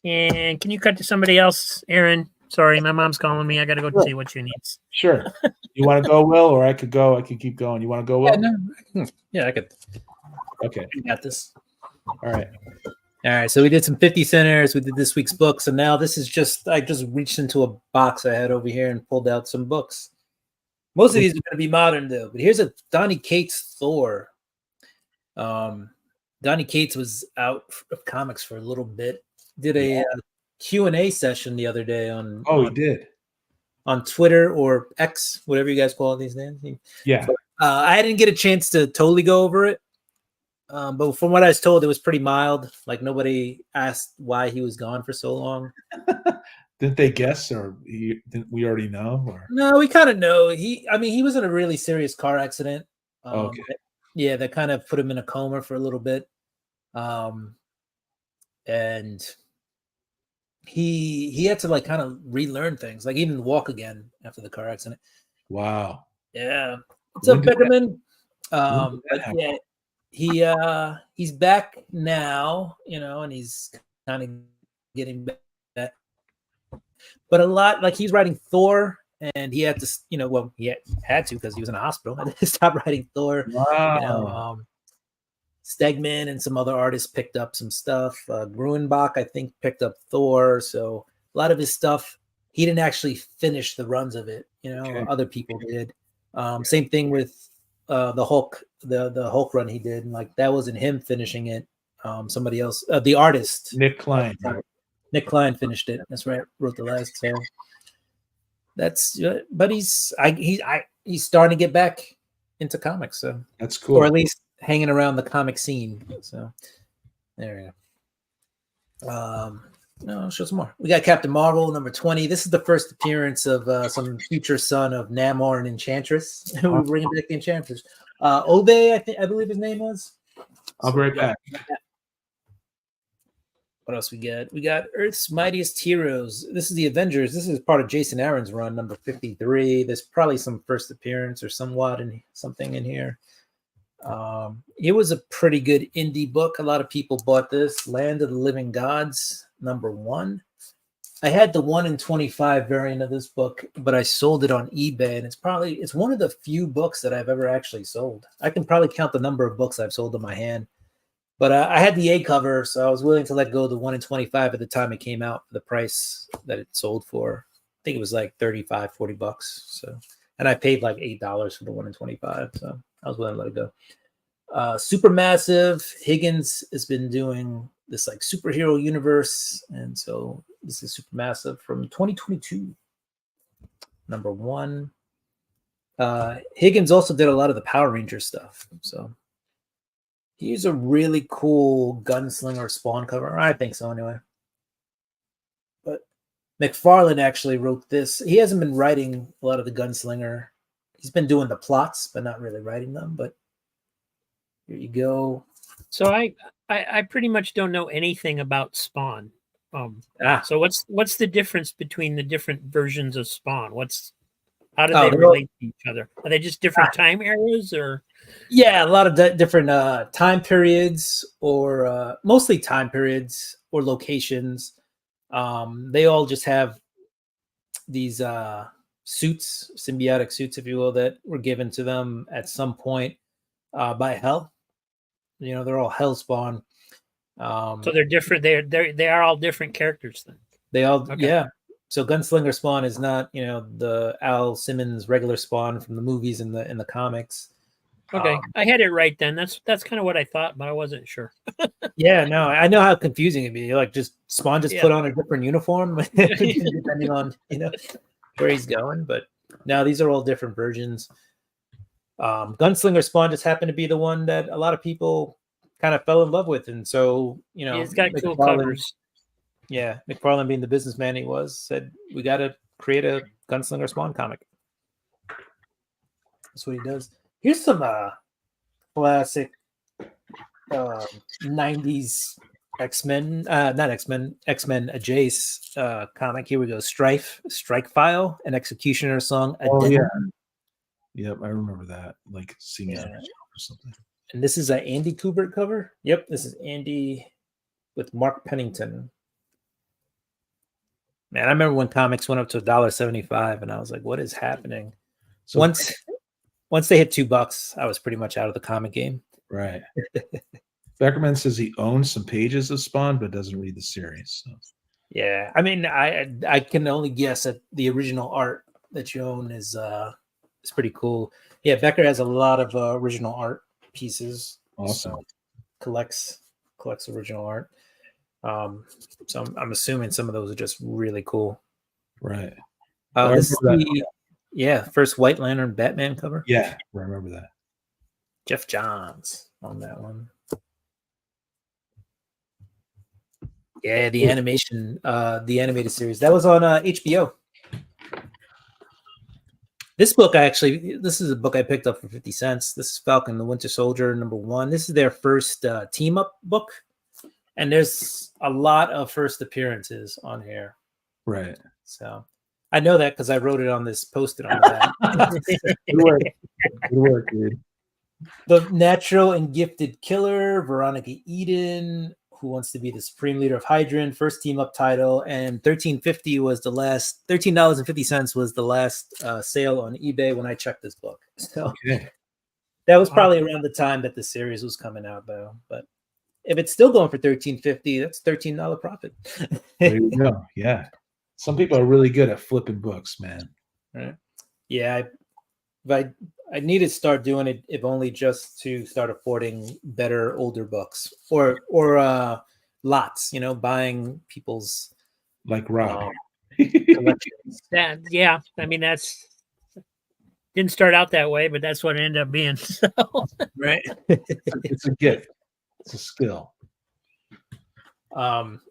And can you cut to somebody else, Aaron? Sorry, my mom's calling me. I got to go see what she needs. Sure. You want to go, Will, or I could go? I could keep going. You want to go, Will? Yeah, I could. Okay. I got this. All right. All right. So we did some 50 centers. We did this week's books. And now this is just, I just reached into a box I had over here and pulled out some books. Most of these are going to be modern, though. But here's a Donny Cates Thor. Donny Cates was out of comics for a little bit. Did a Q&A session the other day on he did on Twitter or X, whatever you guys call it these days. Yeah. I didn't get a chance to totally go over it. But from what I was told, it was pretty mild. Like nobody asked why he was gone for so long. Didn't they guess, or didn't we already know? Or? No, we kind of know. He was in a really serious car accident. Okay. Yeah, that kind of put him in a coma for a little bit. And he had to like kind of relearn things, like even walk again after the car accident. Wow. Yeah. What's up, Beckerman? But yeah, he's back now, and he's kind of getting back. But a lot, like he's writing Thor, and he had to, he had to because he was in a hospital. And he stopped writing Thor. Wow. Stegman and some other artists picked up some stuff. Gruenbach, I think, picked up Thor. So a lot of his stuff, he didn't actually finish the runs of it. Okay. Other people did. Same thing with the Hulk, the Hulk run he did, and like that wasn't him finishing it. Somebody else, the artist, Nick Klein. Nick Klein finished it. That's right. Wrote the last. So that's, but he's starting to get back into comics. So that's cool. Or at least hanging around the comic scene. So there we go. No, show some more. We got Captain Marvel number 20. This is the first appearance of some future son of Namor and Enchantress. We're bringing back the Enchantress. Obe, I believe his name was. I'll be right back. What else we got? We got Earth's Mightiest Heroes. This is the Avengers. This is part of Jason Aaron's run, number 53. There's probably some first appearance or something in here. It was a pretty good indie book. A lot of people bought this. Land of the Living Gods, number 1. I had the 1 in 25 variant of this book, but I sold it on eBay, and it's one of the few books that I've ever actually sold. I can probably count the number of books I've sold in my hand. But I had the A cover, so I was willing to let go of the 1 in 25 at the time it came out for the price that it sold for. I think it was like $35-40. So, and I paid like $8 for the 1 in 25, so I was willing to let it go. Supermassive. Higgins has been doing this like superhero universe, and so this is Supermassive from 2022, number 1. Higgins also did a lot of the Power Ranger stuff, so he's a really cool Gunslinger Spawn cover. I think so, anyway. But McFarlane actually wrote this. He hasn't been writing a lot of the Gunslinger. He's been doing the plots, but not really writing them. But here you go. So I pretty much don't know anything about Spawn. So what's the difference between the different versions of Spawn? How do they relate to each other? Are they just different time eras, or? Yeah, a lot of different time periods, or mostly time periods or locations. They all just have these suits, symbiotic suits, if you will, that were given to them at some point by Hell. You know, they're all Hell Spawn. So they're different. They are all different characters then. They all, yeah. So Gunslinger Spawn is not, you know, the Al Simmons regular Spawn from the movies and the comics. Okay, I had it right then. That's kind of what I thought, but I wasn't sure. Yeah, no, I know how confusing it'd be. Like, just Spawn put on a different uniform depending on, you know, where he's going. But now these are all different versions. Gunslinger Spawn just happened to be the one that a lot of people kind of fell in love with, and so, you know, he's got cool covers. Yeah, McFarlane, being the businessman he was, said we got to create a Gunslinger Spawn comic. That's what he does. Here's some classic 90s X-Men, not X-Men, X-Men Jace comic. Here we go. Strike File, an Executioner song. Oh, yeah. Yep, I remember that. Like seeing it or something. And this is an Andy Kubert cover. Yep, this is Andy with Mark Pennington. Man, I remember when comics went up to $1.75, and I was like, "What is happening?" So once they hit $2, I was pretty much out of the comic game. Right. Beckerman says he owns some pages of Spawn, but doesn't read the series. So. Yeah, I mean, I can only guess that the original art that you own is pretty cool. Yeah, Becker has a lot of original art pieces. Awesome. So collects original art. So I'm assuming some of those are just really cool. Right. This is the first White Lantern Batman cover. Yeah, I remember that. Jeff Johns on that one. Yeah, the animation, the animated series that was on HBO. This book, this is a book I picked up for 50 cents. This is Falcon the Winter Soldier #1. This is their first team up book. And there's a lot of first appearances on here. Right. So I know that because I wrote it on this post-it on the back. Good work, dude. The Natural and Gifted Killer, Veronica Eden, Who Wants to Be the Supreme Leader of Hydra, first team up title, and $13.50 was the last. $13.50 was the last sale on eBay when I checked this book. So that was probably around the time that the series was coming out, though. But if it's still going for $13.50, that's $13 profit. There you go. Yeah, some people are really good at flipping books, man. Right. Yeah, I need to start doing it, if only just to start affording better older books or lots. You know, buying people's like Rob. collections. Yeah, I mean that's didn't start out that way, but that's what it ended up being. So. Right. It's a gift. It's a skill.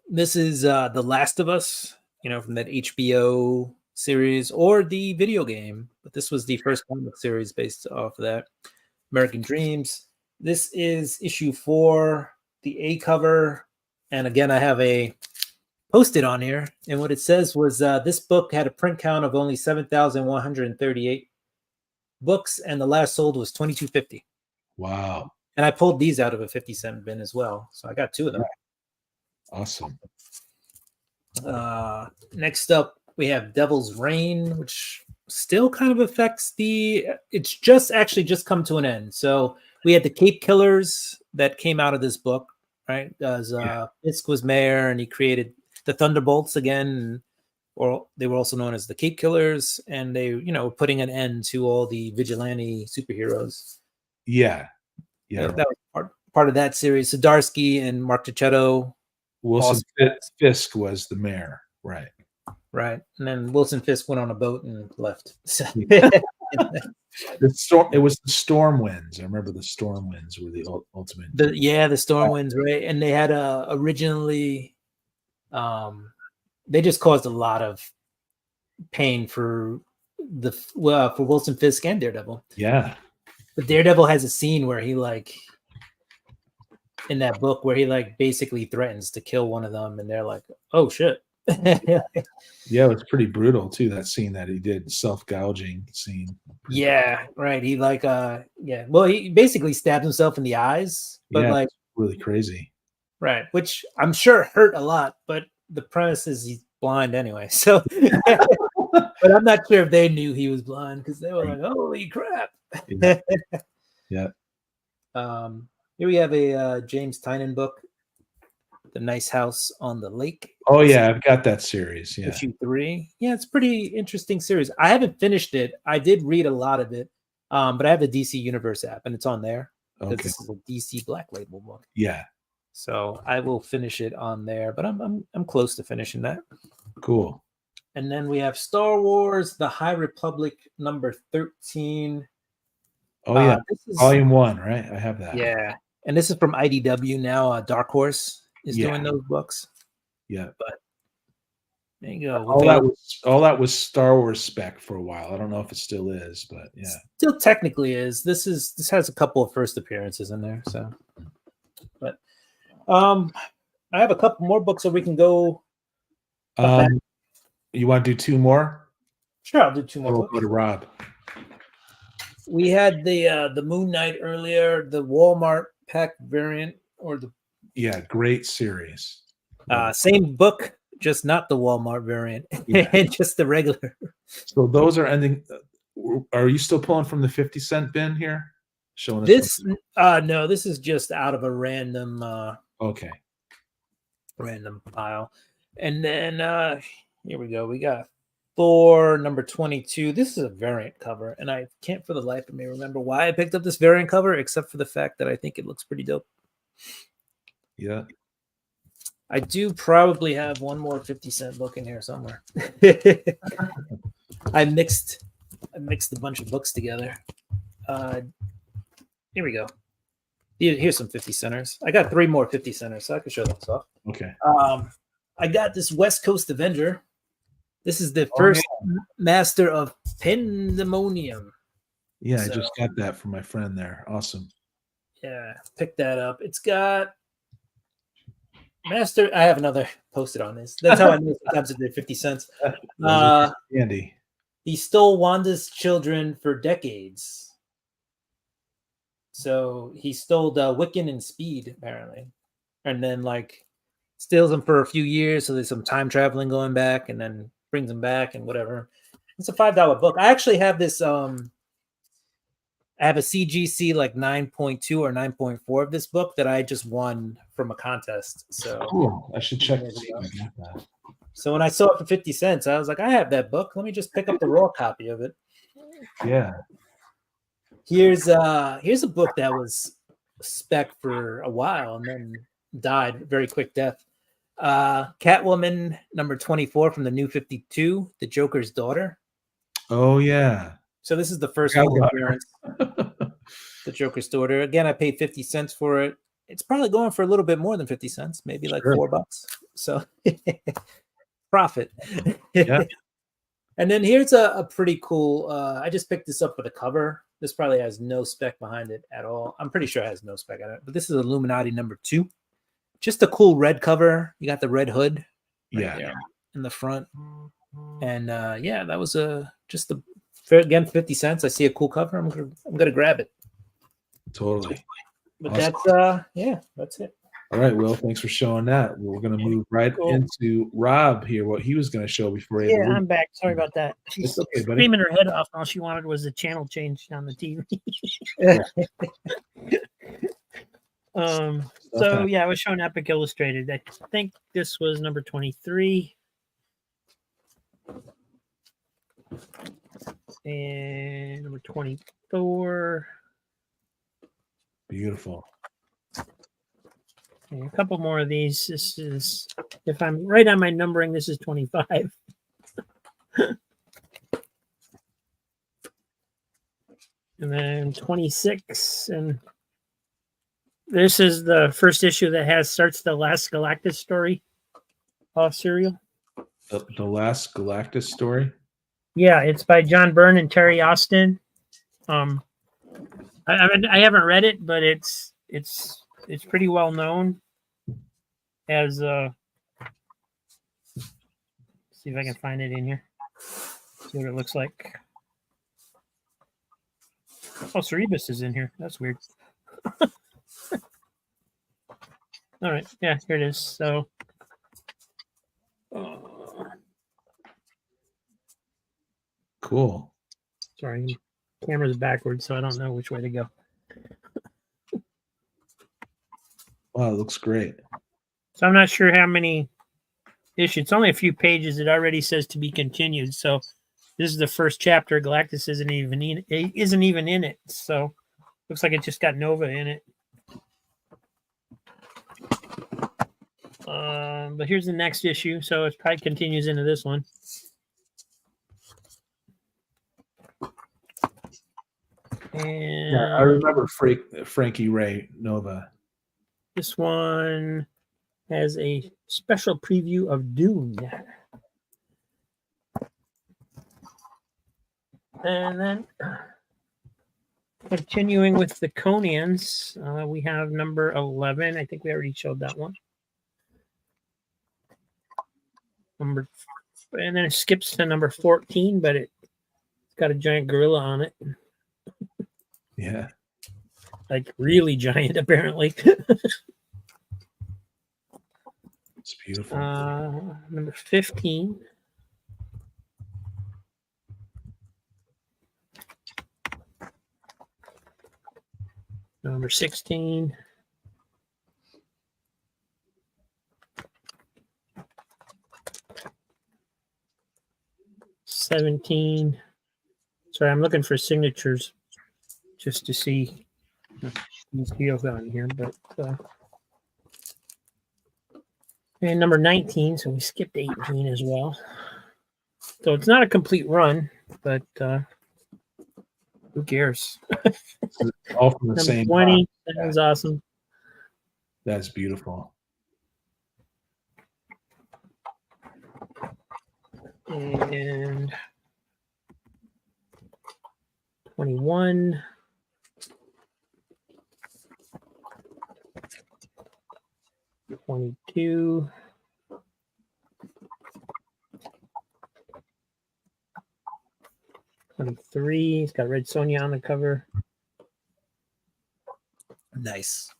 This is The Last of Us, you know, from that HBO series or the video game, but this was the first comic series based off of that. American Dreams. This is issue 4, the A cover, and again I have a post-it on here, and what it says was this book had a print count of only 7,138 books, and the last sold was $22.50. Wow. And I pulled these out of a 50-cent bin as well. So I got 2 of them. Awesome. Next up, we have Devil's Reign, which still kind of affects it's just come to an end. So we had the Cape Killers that came out of this book, right? As Fisk was mayor, and he created the Thunderbolts again, or they were also known as the Cape Killers, and they, you know, putting an end to all the vigilante superheroes. Yeah. Yeah, that was part of that series. Zdarsky and Mark Tichetto. Wilson Fisk was the mayor, right? Right, and then Wilson Fisk went on a boat and left. So. The storm. It was the storm winds. I remember the storm winds were the ultimate. The storm winds, right? And they had originally, they just caused a lot of pain for for Wilson Fisk and Daredevil. Yeah, but Daredevil has a scene where he in that book where he basically threatens to kill one of them, and they're like, "Oh shit." Yeah, it was pretty brutal too. That scene that he did, self-gouging scene. Yeah, right. He Well, he basically stabbed himself in the eyes, but really crazy. Right, which I'm sure hurt a lot. But the premise is he's blind anyway. So, but I'm not sure if they knew he was blind because they were like, "Holy crap!" Yeah. Yeah. Here we have a James Tynion book, The Nice House on the Lake. Oh yeah, I've got that series. Yeah, issue 3. Yeah, it's a pretty interesting series. I haven't finished it. I did read a lot of it, but I have the DC Universe app, and it's on there. Okay. This is a DC Black Label book. Yeah. So I will finish it on there, but I'm close to finishing that. Cool. And then we have Star Wars: The High Republic number 13. Oh yeah, this is volume 1, right? I have that. Yeah, and this is from IDW now. Dark Horse is doing those books. Yeah, but there you go. All that was Star Wars spec for a while. I don't know if it still is, but yeah, still technically is. This has a couple of first appearances in there. So, but I have a couple more books, so we can go. You want to do 2 more? Sure, I'll do 2 more. We'll go to Rob. We had the Moon Knight earlier, the Walmart pack variant, or the great series. Same book, just not the Walmart variant, just the regular. So those are ending. Are you still pulling from the 50-cent bin here? Showing us this? No, this is just out of a random. Random pile, and then here we go. We got Thor number 22. This is a variant cover, and I can't for the life of me remember why I picked up this variant cover, except for the fact that I think it looks pretty dope. Yeah. I do probably have one more 50-cent book in here somewhere. I mixed a bunch of books together. Here we go. Here's some 50 centers. I got 3 more 50 centers, so I can show those off. Okay. I got this West Coast Avenger. This is the first master of Pandemonium. Yeah, I just got that from my friend there. Awesome. Yeah, pick that up. It's got Master. I have another posted on this. That's how I knew sometimes it did 50 cents. Andy. He stole Wanda's children for decades. So he stole Wiccan and Speed, apparently. And then steals them for a few years. So there's some time traveling going back, and then brings them back and whatever. It's a $5 book. I actually have this. I have a CGC 9.2 or 9.4 of this book that I just won from a contest. So cool. I should check to see if I got that. So when I saw it for 50 cents, I was like, I have that book. Let me just pick up the raw copy of it. Yeah. Here's a book that was spec for a while and then died, very quick death. Catwoman number 24 from the New 52, The Joker's Daughter. Oh yeah. So this is the first full appearance. The Joker's Daughter. Again, I paid 50 cents for it. It's probably going for a little bit more than 50 cents, maybe $4. So profit. Yeah. And then here's a pretty cool. I just picked this up for the cover. This probably has no spec behind it at all. I'm pretty sure it has no spec on it. But this is Illuminati number 2. Just a cool red cover. You got the red hood there in the front. And that was just again 50 cents. I see a cool cover. I'm gonna grab it. Totally. But awesome. that's it. All right, Will, thanks for showing that. We're gonna move into Rob here, what he was gonna show before he I'm back. Sorry about that. She's okay, buddy. screaming her head off. All she wanted was a channel change on the TV. So I was showing Epic Illustrated. I think this was number 23. And number 24. Beautiful. Okay, a couple more of these. This is, if I'm right on my numbering, this is 25. And then 26. And this is the first issue that starts the last Galactus story serial. The last Galactus story. Yeah, it's by John Byrne and Terry Austin. I haven't read it, but it's pretty well known as see if I can find it in here. See what it looks like. Oh, Cerebus is in here. That's weird. All right, yeah, here it is. So Cool. sorry, camera's backwards, so I don't know which way to go. Wow, it looks great. So I'm not sure how many issues. It's only a few pages. It already says to be continued. So this is the first chapter. Galactus isn't even in it. So looks like it just got Nova in it. But here's the next issue. So it probably continues into this one. And Yeah, I remember Frankie Ray Nova. this one has a special preview of Dune. And then continuing with the Conans, we have number 11. I think we already showed that one. And then it skips to number 14, but it's got a giant gorilla on it. Yeah. Like really giant, apparently. It's beautiful. Number 15. Number 16. $17. Sorry, I'm looking for signatures just to see these deals on here, but and number 19, so we skipped 18 as well. So it's not a complete run, but who cares? All from the Number same 20, box. that was awesome. That's beautiful. And 21. $22. $23. It's got Red Sonja on the cover. Nice.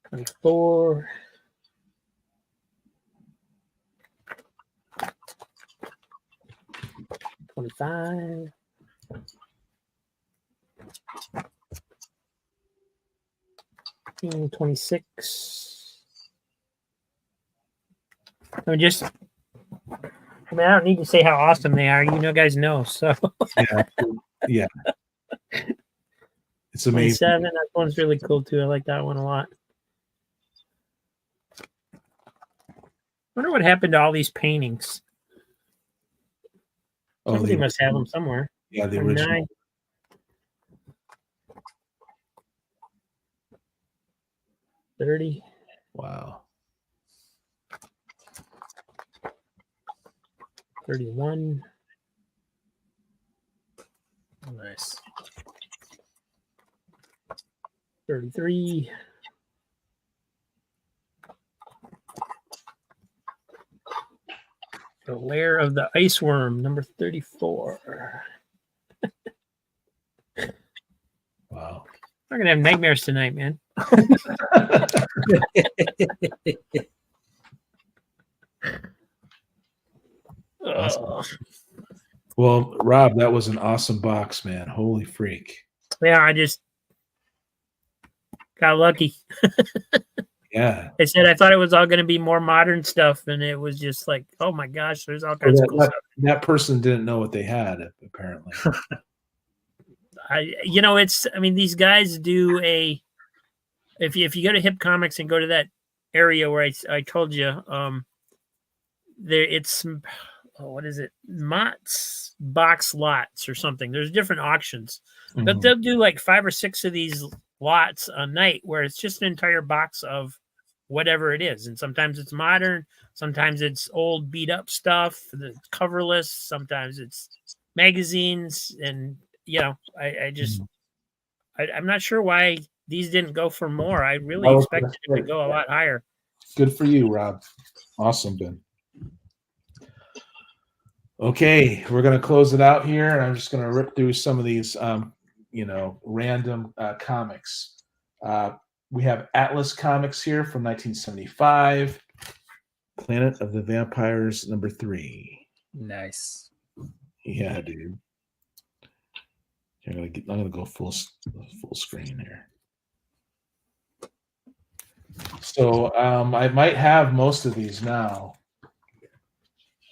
24. $25. And 26. I mean, I don't need to say how awesome they are. You guys know. So Yeah. It's amazing. 27. That one's really cool too. I like that one a lot. Wonder what happened to all these paintings. Somebody must have them somewhere. Yeah, the original. 9. $30. Wow. 31. Nice. 33. The Lair of the Ice Worm, number 34. Wow. I'm gonna have nightmares tonight, man. Awesome. Well, Rob, that was an awesome box, man. Holy freak. Yeah, I just got lucky. Yeah. I said I thought it was all going to be more modern stuff, and it was just like, oh my gosh, there's all kinds of cool stuff. That person didn't know what they had, apparently. I mean, these guys do if you go to Hip Comics and go to that area where I told you, it's what is it? Mott's Box Lots or something. There's different auctions, but they'll do like 5 or 6 of these lots a night where it's just an entire box of whatever it is. And sometimes it's modern, sometimes it's old beat up stuff, the coverless, sometimes it's magazines. And, I'm not sure why these didn't go for more. I really expected it to go a lot higher. Good for you, Rob. Awesome, Ben. Okay, we're going to close it out here, and I'm just going to rip through some of these, random comics. We have Atlas Comics here from 1975. Planet of the Vampires #3. Nice. Yeah, dude. I'm gonna go full screen here. So I might have most of these now.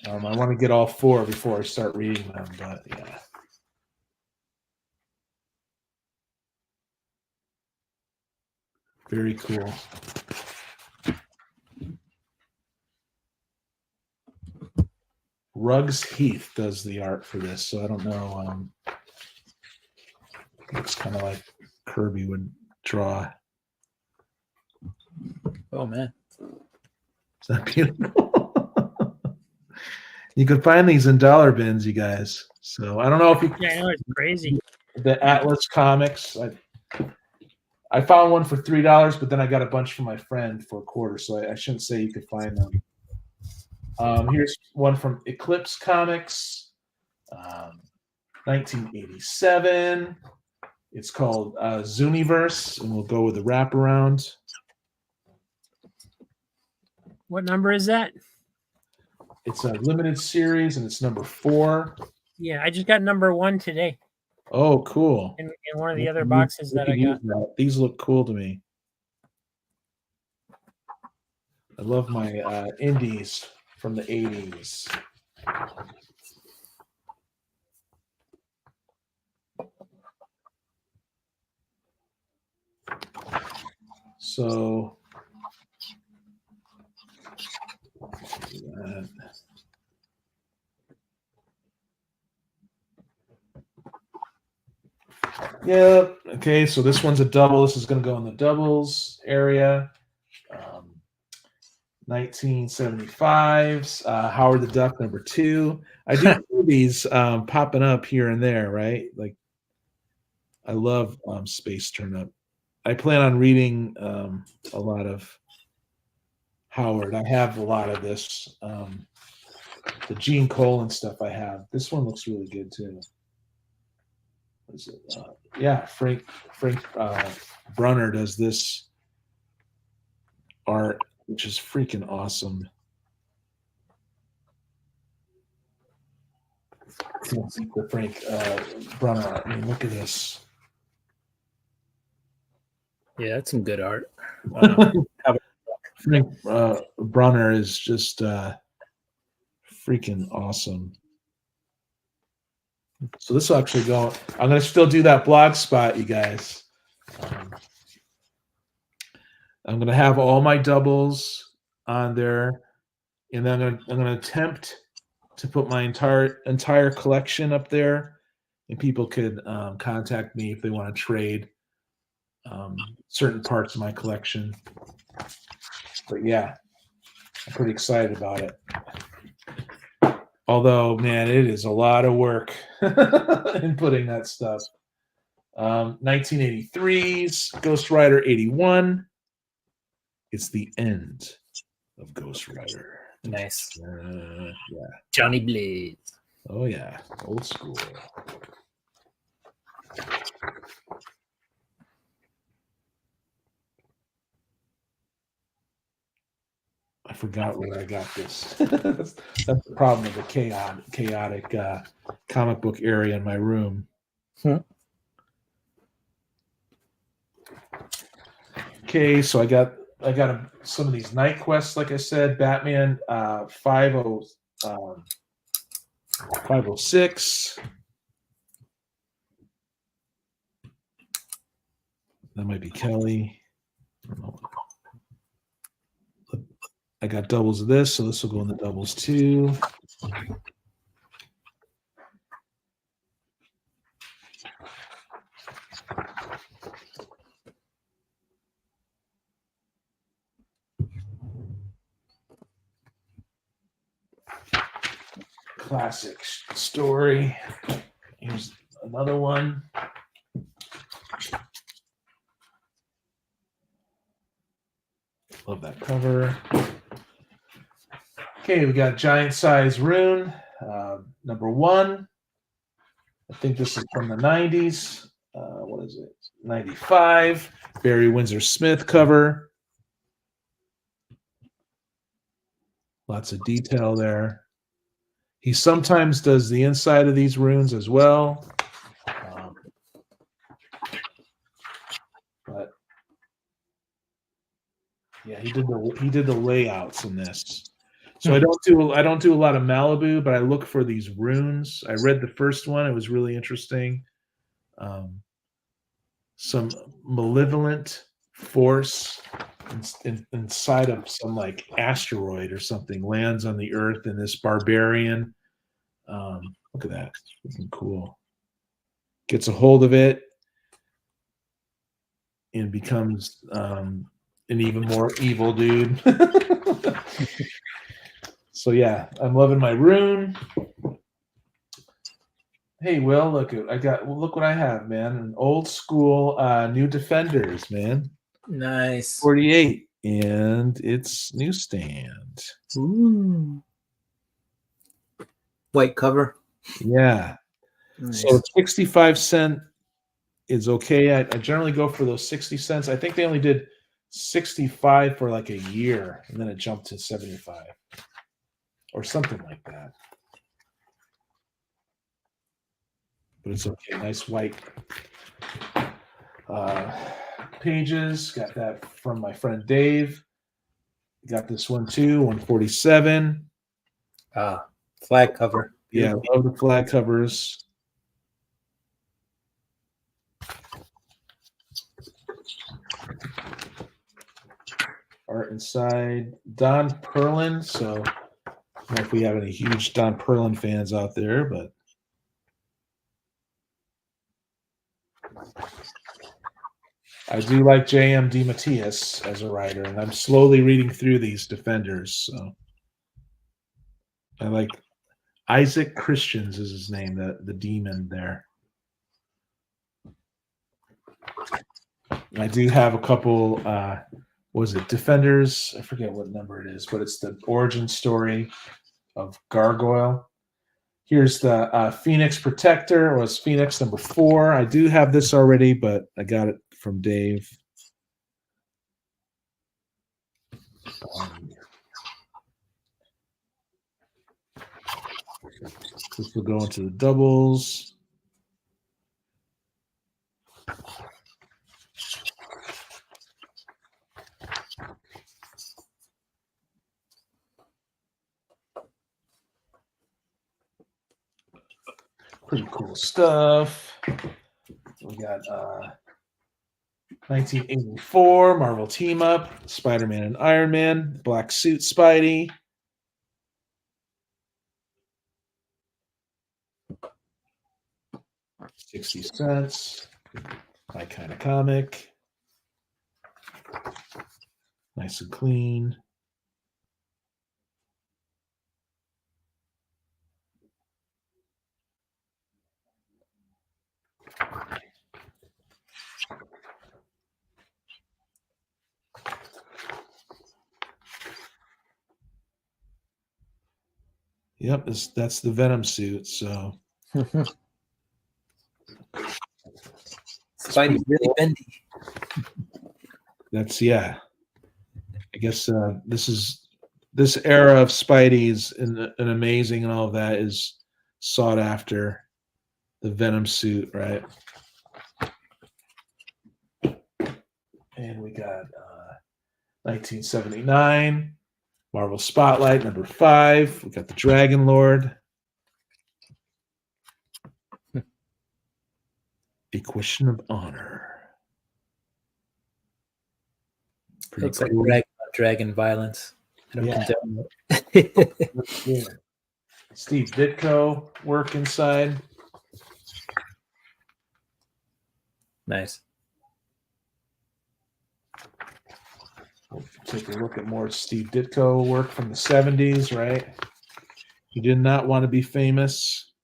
I want to get all 4 before I start reading them, but yeah. Very cool. Ruggs Heath does the art for this, so I don't know. Looks kind of like Kirby would draw. Oh man, is that beautiful? You can find these in dollar bins, you guys. So I don't know if you. Yeah, I know, it's crazy. The Atlas Comics. I found one for $3, but then I got a bunch from my friend for $0.25, so I shouldn't say you could find them. Here's one from Eclipse Comics, 1987. It's called Zooniverse, and we'll go with the wraparound. What number is that? It's a limited series, and it's #4. Yeah, I just got #1 today. Oh, cool. In one of the other boxes that I got. These look cool to me. I love my indies from the 80s. So yeah, okay, so this one's a double. This is going to go in the doubles area. 1975's Howard the Duck #2. I do see these popping up here and there, right? Like, I love Space Turnip. I plan on reading a lot of Howard. I have a lot of this. The Gene Colan stuff I have. This one looks really good too. What is it? Yeah, Frank Brunner does this art, which is freaking awesome. The Frank Brunner art. I mean, look at this. Yeah, that's some good art. Frank Brunner is just freaking awesome. So this will actually go. I'm going to still do that blog spot, you guys. I'm going to have all my doubles on there, and then I'm going to attempt to put my entire collection up there, and people could contact me if they want to trade certain parts of my collection. But yeah, I'm pretty excited about it. Although, man, it is a lot of work in putting that stuff. 1983's Ghost Rider 81. It's the end of Ghost Rider. Nice. Yeah. Johnny Blaze. Oh, yeah. Old school. I forgot where I got this. That's the problem with the chaotic comic book area in my room. Okay, so I got some of these night quests, like I said. Batman 506. That might be Kelly. I got doubles of this, so this will go in the doubles too. Classic story. Here's another one. Love that cover. Okay, we got giant size rune, number 1. I think this is from the 90s. What is it? 95. Barry Windsor Smith cover. Lots of detail there. He sometimes does the inside of these runes as well. But yeah, he did the layouts in this. So I don't do a lot of Malibu, but I look for these runes. I read the first one; it was really interesting. Some malevolent force inside of some like asteroid or something lands on the Earth, and this barbarian. Look at that, looking cool. Gets a hold of it and becomes an even more evil dude. So yeah, I'm loving my rune. Hey, Will, look what I have, man. An old school new Defenders, man. Nice. 48, and it's newsstand. Ooh. White cover. Yeah. Nice. So 65 cent is okay. I generally go for those 60 cents. I think they only did 65 for like a year, and then it jumped to 75 or something like that. But it's okay. Nice white pages. Got that from my friend Dave. Got this one too, 147. Flag cover. Yeah, I love the flag covers. Art inside. Don Perlin. So I don't know if we have any huge Don Perlin fans out there, but I do like J.M. DeMatteis as a writer, and I'm slowly reading through these Defenders. So I like Isaac Christians is his name, the demon there. I do have a couple, was it Defenders? I forget what number it is, but it's the origin story of Gargoyle. Here's the Phoenix Protector. It was Phoenix number 4. I do have this already, but I got it from Dave. This will go into the doubles. Pretty cool stuff. We got 1984 Marvel Team Up, Spider-Man and Iron Man, Black Suit Spidey. $0.60. My kind of comic. Nice and clean. Yep, that's the Venom suit. So Spidey's really bendy. That's I guess this era of Spidey's and amazing and all of that is sought after. The Venom suit, right? And we got 1979 Marvel Spotlight number 5. We got the Dragon Lord. A Question of Honor. Pretty Looks like cool. dragon violence. I don't Yeah. condone it. Looks good. Steve Ditko work inside. Nice. We'll take a look at more Steve Ditko work from the 70s, right? He did not want to be famous.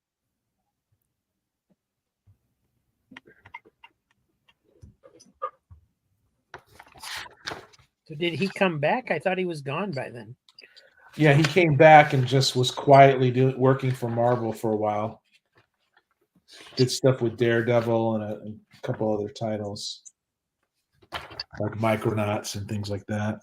So did he come back? I thought he was gone by then. Yeah, he came back and just was quietly working for Marvel for a while. Did stuff with Daredevil and a couple other titles, like Micronauts and things like that.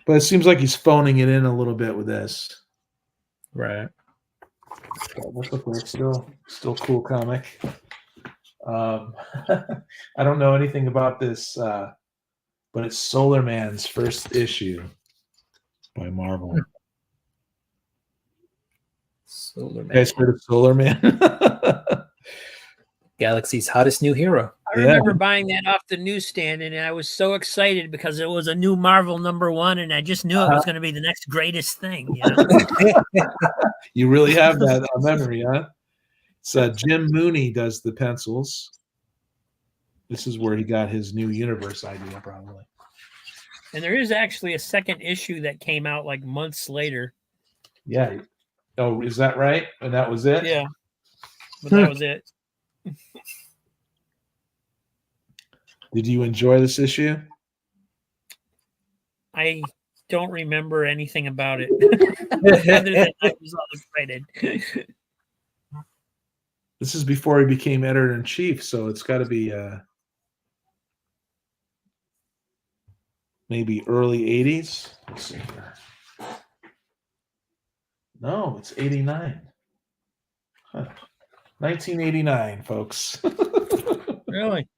But it seems like he's phoning it in a little bit with this. Right. Still cool comic. I don't know anything about this, but it's Solar Man's first issue by Marvel. Solar Man. You guys heard of Solar Man? Galaxy's hottest new hero. I remember buying that off the newsstand, and I was so excited because it was a new Marvel #1, and I just knew it was going to be the next greatest thing. You know? You really have that memory, huh? So Jim Mooney does the pencils. This is where he got his new universe idea, probably. And there is actually a second issue that came out like months later. Yeah. Oh, is that right? And that was it? Yeah. But that was it. Did you enjoy this issue? I don't remember anything about it other than I was all excited. This is before he became editor-in-chief, so it's got to be maybe early 80s. Let's see here. No, it's 89. Huh. 1989, folks. Really?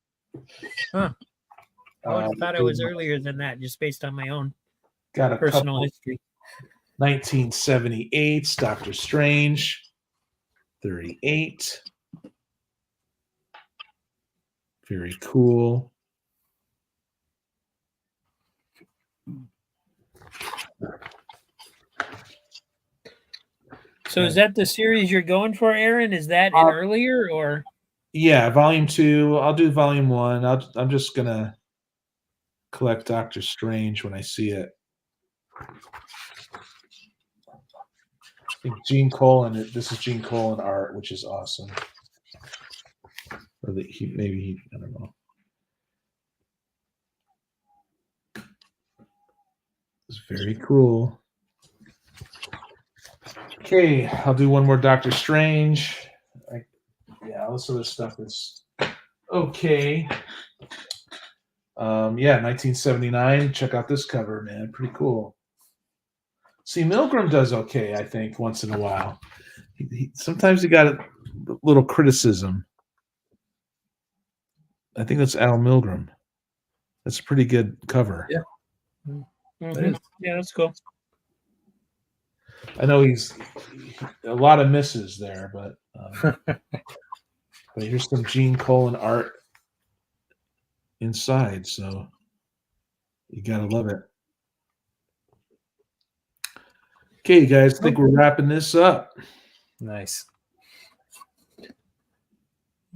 Huh. I thought it was earlier than that, just based on my own got a personal history. 1978's Doctor Strange. 38. Very cool. So is that the series you're going for, Aaron? Is that an earlier or? Yeah, volume 2. I'll do volume 1. I'm just gonna collect Doctor Strange when I see it. I think Gene Colan. This is Gene Colan art, which is awesome. Or that I don't know. It's very cool. Okay, I'll do one more Doctor Strange. Most of this stuff is okay. 1979. Check out this cover, man. Pretty cool. See, Milgram does okay, I think, once in a while. Sometimes he got a little criticism. I think that's Al Milgram. That's a pretty good cover. Yeah. Mm-hmm. Yeah, that's cool. I know he's a lot of misses there, but but here's some Gene Colan art inside, so you gotta love it. Okay, you guys, I think we're wrapping this up. Nice.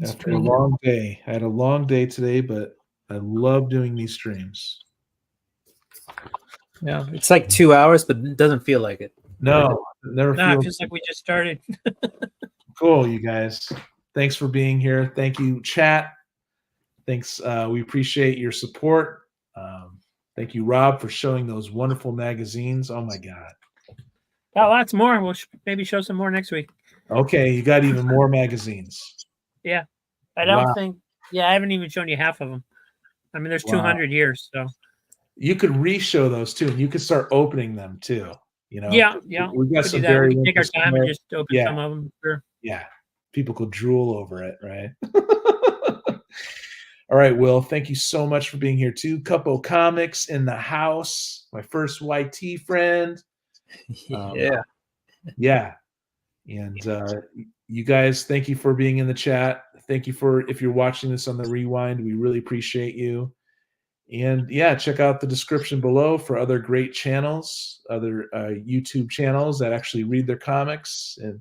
After a long day. I had a long day today, but I love doing these streams. Yeah, it's like 2 hours, but it doesn't feel like it. No, it feels like we just started. Cool, you guys. Thanks for being here. Thank you, chat. Thanks. We appreciate your support. Thank you, Rob, for showing those wonderful magazines. Oh my God. Got lots more. We'll maybe show some more next week. Okay, you got even more magazines. Yeah. I don't think, I haven't even shown you half of them. I mean, there's 200 years, so. You could re-show those too, and you could start opening them too. You know? Yeah. We got some very. We can take our time and just open some of them. Sure. Yeah. People could drool over it, right? All right, Will, thank you so much for being here too. Couple Comics in the house. My first YT friend. Yeah. Yeah. And you guys, thank you for being in the chat. Thank you for, if you're watching this on the rewind, we really appreciate you. And yeah, check out the description below for other great channels, other YouTube channels that actually read their comics. And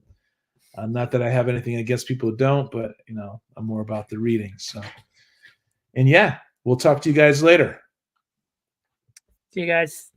not that I have anything against people who don't, but you know, I'm more about the reading. So, and yeah, we'll talk to you guys later. See you guys.